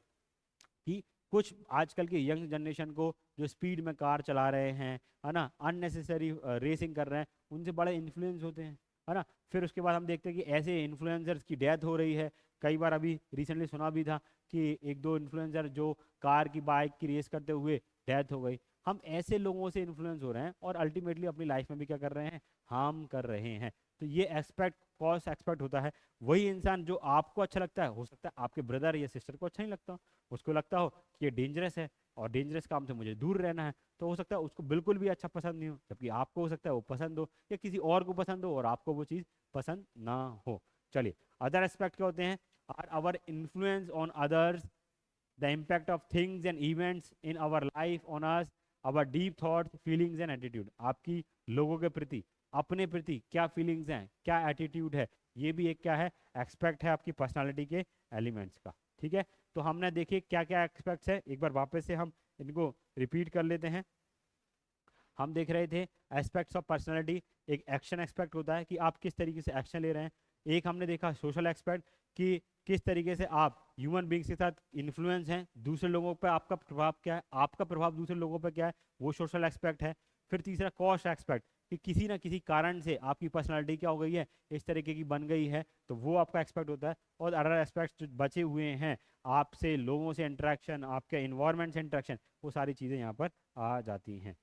कि कुछ आजकल के यंग जनरेशन को जो स्पीड में कार चला रहे हैं, है ना, अननेसेसरी रेसिंग कर रहे हैं, उनसे बड़े इन्फ्लुएंस होते हैं, है ना। फिर उसके बाद हम देखते हैं कि ऐसे इन्फ्लुएंसर्स की डेथ हो रही है। कई बार अभी रिसेंटली सुना भी था कि एक दो इन्फ्लुएंसर जो कार की बाइक की रेस करते हुए डेथ हो गई। हम ऐसे लोगों से इन्फ्लुएंस हो रहे हैं और अल्टीमेटली अपनी लाइफ में भी क्या कर रहे हैं, हार्म कर रहे हैं। तो ये एक्सपेक्ट कॉज एक्सपेक्ट होता है। वही इंसान जो आपको अच्छा लगता है, हो सकता है आपके ब्रदर या सिस्टर को अच्छा नहीं लगता, उसको लगता हो कि ये डेंजरस है और डेंजरस काम से मुझे दूर रहना है, तो हो सकता है उसको बिल्कुल भी अच्छा पसंद नहीं हो, जबकि आपको हो सकता है वो पसंद हो, या किसी और को पसंद हो और आपको वो चीज़ पसंद ना हो। चलिए, अदर एस्पेक्ट क्या होते हैं, are our influence on others, the impact of things and events in our life on us, our deep thoughts, feelings and attitude. आपकी लोगों के प्रति, अपने प्रति क्या फीलिंग्स हैं, क्या एटीट्यूड है, ये भी एक क्या है, एक्सपेक्ट है आपकी पर्सनालिटी के एलिमेंट्स का। ठीक है, तो हमने देखिए क्या क्या एक्सपेक्ट्स है, एक बार वापस से हम इनको रिपीट कर लेते हैं। हम देख रहे थे एस्पेक्ट्स ऑफ पर्सनालिटी, एक एक्शन एक्सपेक्ट होता है कि आप किस तरीके से एक्शन ले रहे हैं। एक हमने देखा सोशल एक्सपेक्ट कि किस तरीके से आप ह्यूमन बींग्स के साथ इन्फ्लुएंस हैं, दूसरे लोगों पर आपका प्रभाव क्या है, आपका प्रभाव दूसरे लोगों पर क्या है, वो सोशल एक्सपेक्ट है। फिर तीसरा कॉस्ट एक्सपेक्ट, कि किसी ना किसी कारण से आपकी पर्सनालिटी क्या हो गई है, इस तरीके की बन गई है, तो वो आपका एक्सपेक्ट होता है। और अदर एस्पेक्ट्स जो बचे हुए हैं, आपसे लोगों से इंटरेक्शन, आपके इन्वायरमेंट से इंटरेक्शन, वो सारी चीज़ें यहाँ पर आ जाती हैं।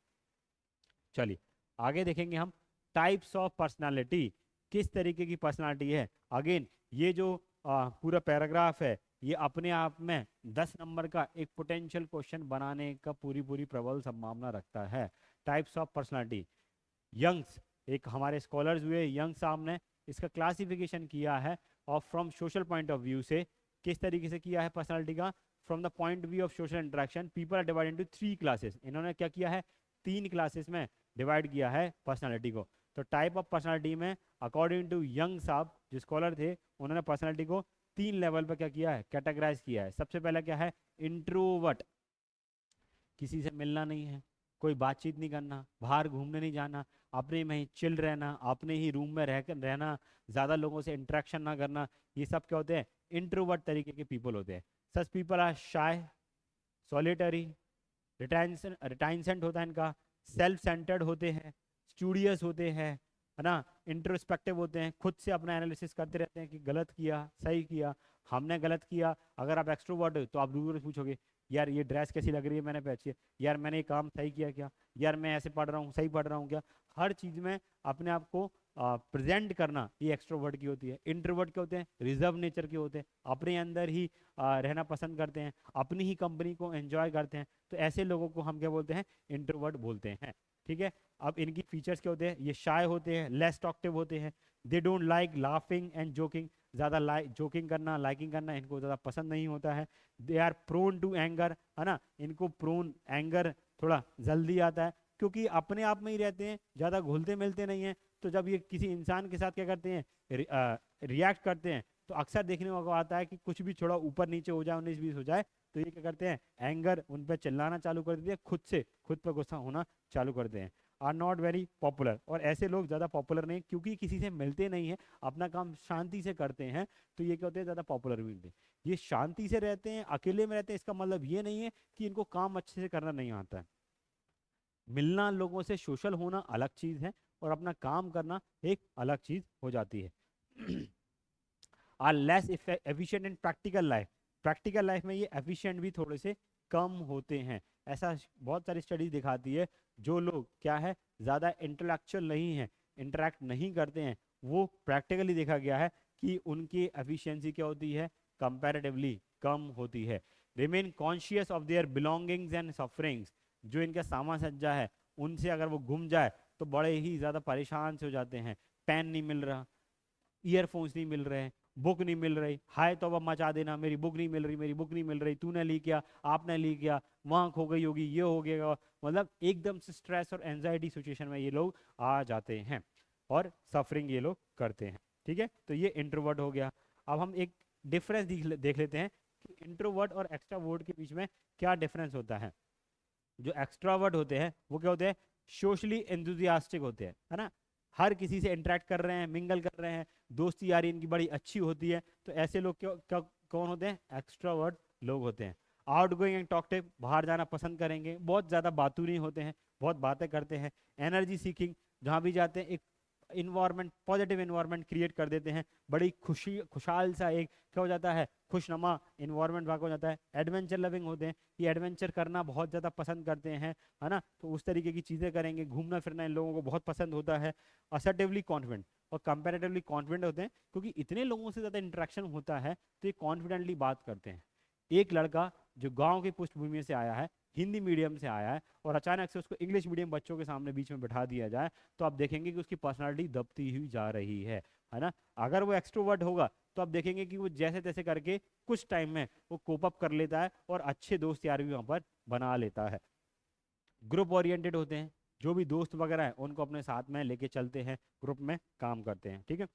चलिए आगे देखेंगे हम टाइप्स ऑफ पर्सनालिटी, किस तरीके की पर्सनालिटी है। अगेन ये जो पूरा पैराग्राफ है ये अपने आप में 10 नंबर का एक पोटेंशियल क्वेश्चन बनाने का पूरी पूरी प्रबल संभावना रखता है। टाइप्स ऑफ पर्सनालिटी, यंग्स, एक हमारे स्कॉलर्स हुए यंग साहब ने इसका क्लासिफिकेशन किया है, और from social point of view से किस तरीके से किया है पर्सनालिटी का, from the point view of social interaction people are divide into 3 classes. इन्होंने क्या किया है, 3 क्लासेस में डिवाइड किया है पर्सनालिटी को। तो टाइप ऑफ पर्सनालिटी में अकॉर्डिंग टू यंग साहब जो स्कॉलर थे, उन्होंने पर्सनालिटी को 3 लेवल पर क्या किया है, कैटेगराइज किया है। सबसे पहला क्या है, इंट्रोवर्ट, किसी से मिलना नहीं है, कोई बातचीत नहीं करना, बाहर घूमने नहीं जाना, अपने में ही चिल रहना, अपने ही रूम में रहना, ज़्यादा लोगों से इंटरेक्शन ना करना, ये सब क्या होते हैं, इंट्रोवर्ट तरीके के पीपल होते हैं। Such people are shy, solitary, reticent होता है इनका, सेल्फ सेंटर्ड होते हैं, स्टूडियस होते हैं, है ना, इंट्रोस्पेक्टिव होते हैं, खुद से अपना एनालिसिस करते रहते हैं कि गलत किया सही किया, हमने गलत किया। अगर आप एक्सट्रोवर्ट हो तो आप दूसरों से पूछोगे, यार ये ड्रेस कैसी लग रही है, मैंने पहची है, यार मैंने ये काम सही किया क्या, यार मैं ऐसे पढ़ रहा हूँ सही पढ़ रहा हूँ क्या, हर चीज़ में अपने आप को प्रेजेंट करना, ये एक्सट्रोवर्ट की होती है। इंट्रोवर्ट के होते हैं, रिजर्व नेचर के होते हैं, अपने अंदर ही रहना पसंद करते हैं, अपनी ही कंपनी को एंजॉय करते हैं। तो ऐसे लोगों को हम क्या बोलते हैं, इंट्रोवर्ट बोलते हैं। ठीक है, अब इनकी फीचर्स क्या होते हैं, ये शाय होते हैं, लेस टॉकटिव होते हैं, they don't like laughing and joking, ज़्यादा जोकिंग करना लाइकिंग करना इनको ज़्यादा पसंद नहीं होता है। They are prone to anger, है ना, इनको प्रोन एंगर थोड़ा जल्दी आता है, क्योंकि अपने आप में ही रहते हैं, ज़्यादा घुलते मिलते नहीं हैं। तो जब ये किसी इंसान के साथ क्या करते हैं, रिएक्ट करते हैं, तो अक्सर देखने को आता है कि कुछ भी थोड़ा ऊपर नीचे हो जाए, 19-20 हो जाए, तो ये क्या करते हैं, एंगर, उन पर चिल्लाना चालू कर देते हैं, खुद से खुद पर गुस्सा होना चालू करते हैं। आर नॉट वेरी पॉपुलर, और ऐसे लोग ज़्यादा पॉपुलर नहीं, क्योंकि किसी से मिलते नहीं हैं, अपना काम शांति से करते हैं, तो ये क्या होते हैं, ज़्यादा पॉपुलर भी नहीं। ये शांति से रहते हैं, अकेले में रहते हैं, इसका मतलब ये नहीं है कि इनको काम अच्छे से करना नहीं आता है। मिलना, लोगों से सोशल होना अलग चीज़ है, और अपना काम करना एक अलग चीज़ हो जाती है। Are less efficient in practical life, practical life में ये एफिशिएंट भी थोड़े से कम होते हैं। ऐसा बहुत सारी स्टडीज दिखाती है, जो लोग क्या है, ज़्यादा इंटेलेक्चुअल नहीं है, इंटरेक्ट नहीं करते हैं, वो प्रैक्टिकली देखा गया है कि उनकी एफिशिएंसी क्या होती है, कंपैरेटिवली कम होती है। Remain conscious of their belongings and sufferings, जो इनका सामान सज्जा है उनसे अगर वो गुम जाए तो बड़े ही ज़्यादा परेशान से हो जाते हैं। पेन नहीं मिल रहा, ईयरफोन्स नहीं मिल रहे हैं, बुक नहीं मिल रही, हाय तो अब मचा देना, मेरी बुक नहीं मिल रही, मेरी बुक नहीं मिल रही, तूने ली क्या, आपने ली क्या, वहाँ खो गई होगी, ये हो गया, मतलब एकदम से स्ट्रेस और एंजाइटी सिचुएशन में ये लोग आ जाते हैं, और सफरिंग ये लोग करते हैं। ठीक है, तो ये इंट्रोवर्ट हो गया। अब हम एक डिफरेंस देख लेते हैं कि इंट्रोवर्ट और एक्स्ट्रावर्ट के बीच में क्या डिफरेंस होता है। जो एक्स्ट्रावर्ट होते हैं वो क्या होते हैं, सोशली एंथुजियास्टिक होते हैं, है ना, हर किसी से इंटरेक्ट कर रहे हैं, मिंगल कर रहे हैं, दोस्ती यारी इनकी बड़ी अच्छी होती है। तो ऐसे लोग कौन होते हैं, एक्स्ट्रावर्ट लोग होते हैं। आउट गोइंग एंड टॉकटिव, बाहर जाना पसंद करेंगे, बहुत ज़्यादा बातूनी होते हैं, बहुत बातें करते हैं। एनर्जी सीकिंग, जहाँ भी जाते हैं एक इन्वायरमेंट, पॉजिटिव इन्वायरमेंट क्रिएट कर देते हैं, बड़ी खुशहाल सा एक क्या हो जाता है, खुशनुमा इन्वायरमेंट वहाँ हो जाता है। एडवेंचर लविंग होते हैं, ये एडवेंचर करना बहुत ज़्यादा पसंद करते हैं, है ना, तो उस तरीके की चीज़ें करेंगे, घूमना फिरना इन लोगों को बहुत पसंद होता है। असर्टिवली कॉन्फिडेंट और कंपेरेटिवली कॉन्फिडेंट होते हैं, क्योंकि इतने लोगों से ज़्यादा इंटरेक्शन होता है तो ये कॉन्फिडेंटली बात करते हैं। एक लड़का जो गांव की पृष्ठभूमि से आया है, हिंदी मीडियम से आया है, और अचानक से उसको इंग्लिश मीडियम बच्चों के सामने बीच में बैठा दिया जाए, तो आप देखेंगे कि उसकी पर्सनालिटी दबती हुई जा रही है ना। अगर वो एक्सट्रोवर्ट होगा तो आप देखेंगे कि वो जैसे तैसे करके कुछ टाइम में वो कोप अप कर लेता है, और अच्छे दोस्त यार भी वहाँ पर बना लेता है। ग्रुप ओरिएंटेड होते हैं, जो भी दोस्त वगैरह है उनको अपने साथ में लेके चलते हैं, ग्रुप में काम करते हैं। ठीक है,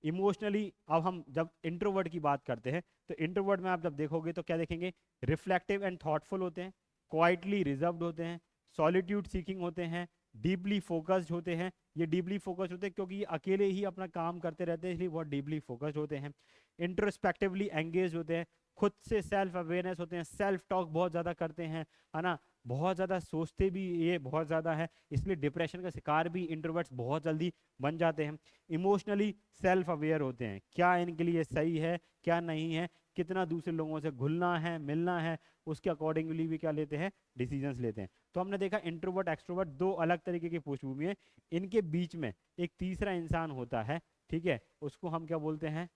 इमोशनली, अब हम जब इंट्रोवर्ट की बात करते हैं, तो इंट्रोवर्ट में आप जब देखोगे तो क्या देखेंगे, रिफ्लेक्टिव एंड थॉटफुल होते हैं, क्वाइटली रिजर्व्ड होते हैं, सॉलिट्यूड सीकिंग होते हैं, डीपली फोकस्ड होते हैं। ये डीपली फोकस्ड होते हैं क्योंकि ये अकेले ही अपना काम करते रहते हैं, इसलिए बहुत डीपली फोकस्ड होते हैं। इंट्रोस्पेक्टिवली एंगेज होते हैं, खुद से सेल्फ अवेयरनेस होते हैं, सेल्फ टॉक बहुत ज़्यादा करते हैं, है ना, बहुत ज़्यादा सोचते भी ये बहुत ज़्यादा है, इसलिए डिप्रेशन का शिकार भी इंट्रोवर्ट्स बहुत जल्दी बन जाते हैं। इमोशनली सेल्फ अवेयर होते हैं, क्या इनके लिए सही है क्या नहीं है, कितना दूसरे लोगों से घुलना है मिलना है, उसके अकॉर्डिंगली भी क्या लेते हैं, डिसीजंस लेते हैं। तो हमने देखा इंट्रोवर्ट एक्सट्रोवर्ट दो अलग तरीके की पृष्ठभूमि है, इनके बीच में एक तीसरा इंसान होता है, ठीक है, उसको हम क्या बोलते हैं,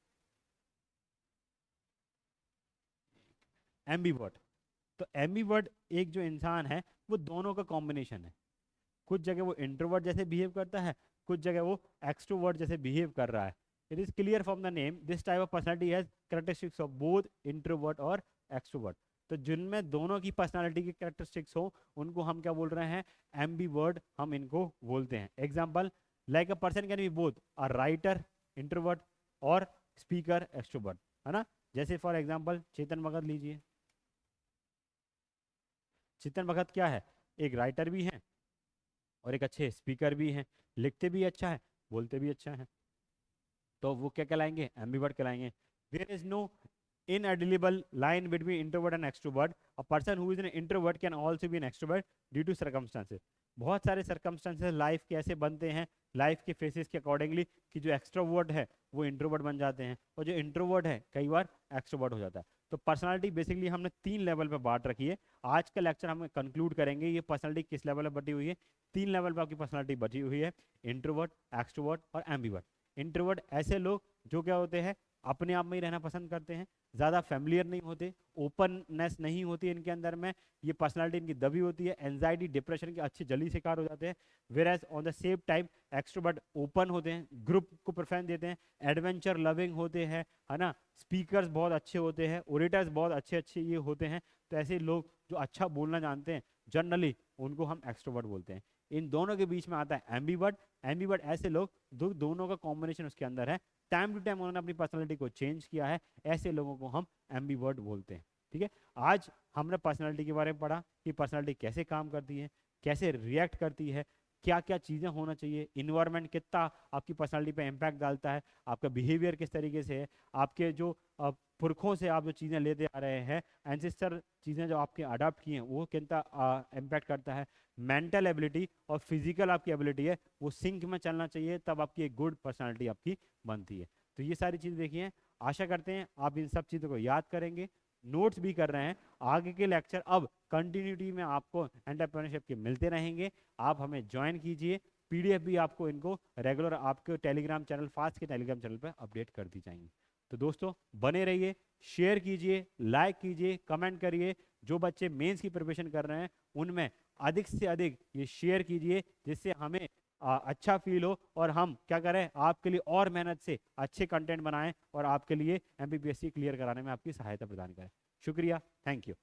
एम्बीवर्ट। तो एम्बीवर्ट एक जो इंसान है वो दोनों का कॉम्बिनेशन है, कुछ जगह वो इंट्रोवर्ट जैसे बिहेव करता है, कुछ जगह वो एक्सट्रोवर्ट जैसे बिहेव कर रहा है। It is clear from the name this type of personality has characteristics of both introvert और एक्सट्रोवर्ट। तो जिनमें दोनों की पर्सनालिटी की कैरेक्टरिस्टिक्स हो उनको हम क्या बोल रहे हैं, एम्बीवर्ट हम इनको बोलते हैं। Example, like a person can be both a writer introvert और स्पीकर एक्सट्रोवर्ट, है ना। जैसे फॉर एग्जांपल चेतन भगत लीजिए। चेतन भगत क्या है, एक राइटर भी हैं और एक अच्छे स्पीकर भी हैं, लिखते भी अच्छा है, बोलते भी अच्छा है, तो वो क्या कहलाएंगे, एम्बीवर्ट कहलाएंगे। There is no inedible line between introvert and extrovert. A person who is an introvert can also be an extrovert due to circumstances. बहुत सारे circumstances लाइफ के ऐसे बनते हैं, लाइफ के फेसेस के अकॉर्डिंगली, कि जो एक्सट्रोवर्ट है वो इंट्रोवर्ट बन जाते हैं और जो इंट्रोवर्ट है कई बार एक्सट्रोवर्ट हो जाता है। तो पर्सनालिटी बेसिकली हमने 3 लेवल पे बांट रखी है। आज का लेक्चर हम कंक्लूड करेंगे ये पर्सनालिटी किस लेवल पर बटी हुई है। 3 लेवल पर आपकी पर्सनालिटी बटी हुई है, इंट्रोवर्ट, एक्सट्रोवर्ट और एम्बीवर्ट। इंट्रोवर्ट ऐसे लोग जो क्या होते हैं, अपने आप में ही रहना पसंद करते हैं, ज़्यादा फैमिलियर नहीं होते, ओपननेस नहीं होती इनके अंदर में, ये पर्सनालिटी इनकी दबी होती है, एंजाइटी डिप्रेशन के अच्छे जल्दी शिकार हो जाते हैं। Whereas on the same time extrovert open होते हैं, ग्रुप को प्रेफरेंस देते हैं, एडवेंचर लविंग होते हैं, है ना, स्पीकर्स बहुत अच्छे होते हैं, ओरेटर्स बहुत अच्छे अच्छे ये होते हैं। तो ऐसे लोग जो अच्छा बोलना जानते हैं जनरली उनको हम एक्सट्रोवर्ट बोलते हैं। इन दोनों के बीच में आता है एम्बीवर्ट। एम्बीवर्ट ऐसे लोग दोनों का कॉम्बिनेशन उसके अंदर है, टाइम टू टाइम उन्होंने अपनी पर्सनालिटी को चेंज किया है, ऐसे लोगों को हम एम्बीवर्ट बोलते हैं। ठीक है, आज हमने पर्सनालिटी के बारे में पढ़ा कि पर्सनालिटी कैसे काम करती है, कैसे रिएक्ट करती है, क्या क्या चीज़ें होना चाहिए, इन्वायरमेंट कितना आपकी पर्सनालिटी पे इम्पैक्ट डालता है, आपका बिहेवियर किस तरीके से है, आपके जो पुरखों से आप जो चीज़ें लेते आ रहे हैं, एंसेस्टर चीज़ें जो आपके अडॉप्ट की हैं वो कितना इम्पैक्ट करता है, मेंटल एबिलिटी और फिजिकल आपकी एबिलिटी है वो सिंक में चलना चाहिए, तब आपकी एक गुड पर्सनालिटी आपकी बनती है। तो ये सारी चीज़ें देखी हैं, आशा करते हैं आप इन सब चीज़ों को याद करेंगे, नोट्स भी कर रहे हैं। आगे के लेक्चर अब कंटिन्यूटी में आपको एंटरप्रेन्योरशिप के मिलते रहेंगे, आप हमें ज्वाइन कीजिए, पीडीएफ भी आपको इनको रेगुलर आपके टेलीग्राम चैनल, फास्ट के टेलीग्राम चैनल पर अपडेट कर दी जाएंगी। तो दोस्तों बने रहिए, शेयर कीजिए, लाइक कीजिए, कमेंट करिए। जो बच्चे मेंस की प्रिपरेशन कर रहे हैं उनमें अधिक से अधिक ये शेयर कीजिए, जिससे हमें अच्छा फील हो और हम क्या करें, आपके लिए और मेहनत से अच्छे कंटेंट बनाएं और आपके लिए एमपीपीएससी क्लियर कराने में आपकी सहायता प्रदान करें। शुक्रिया, थैंक यू।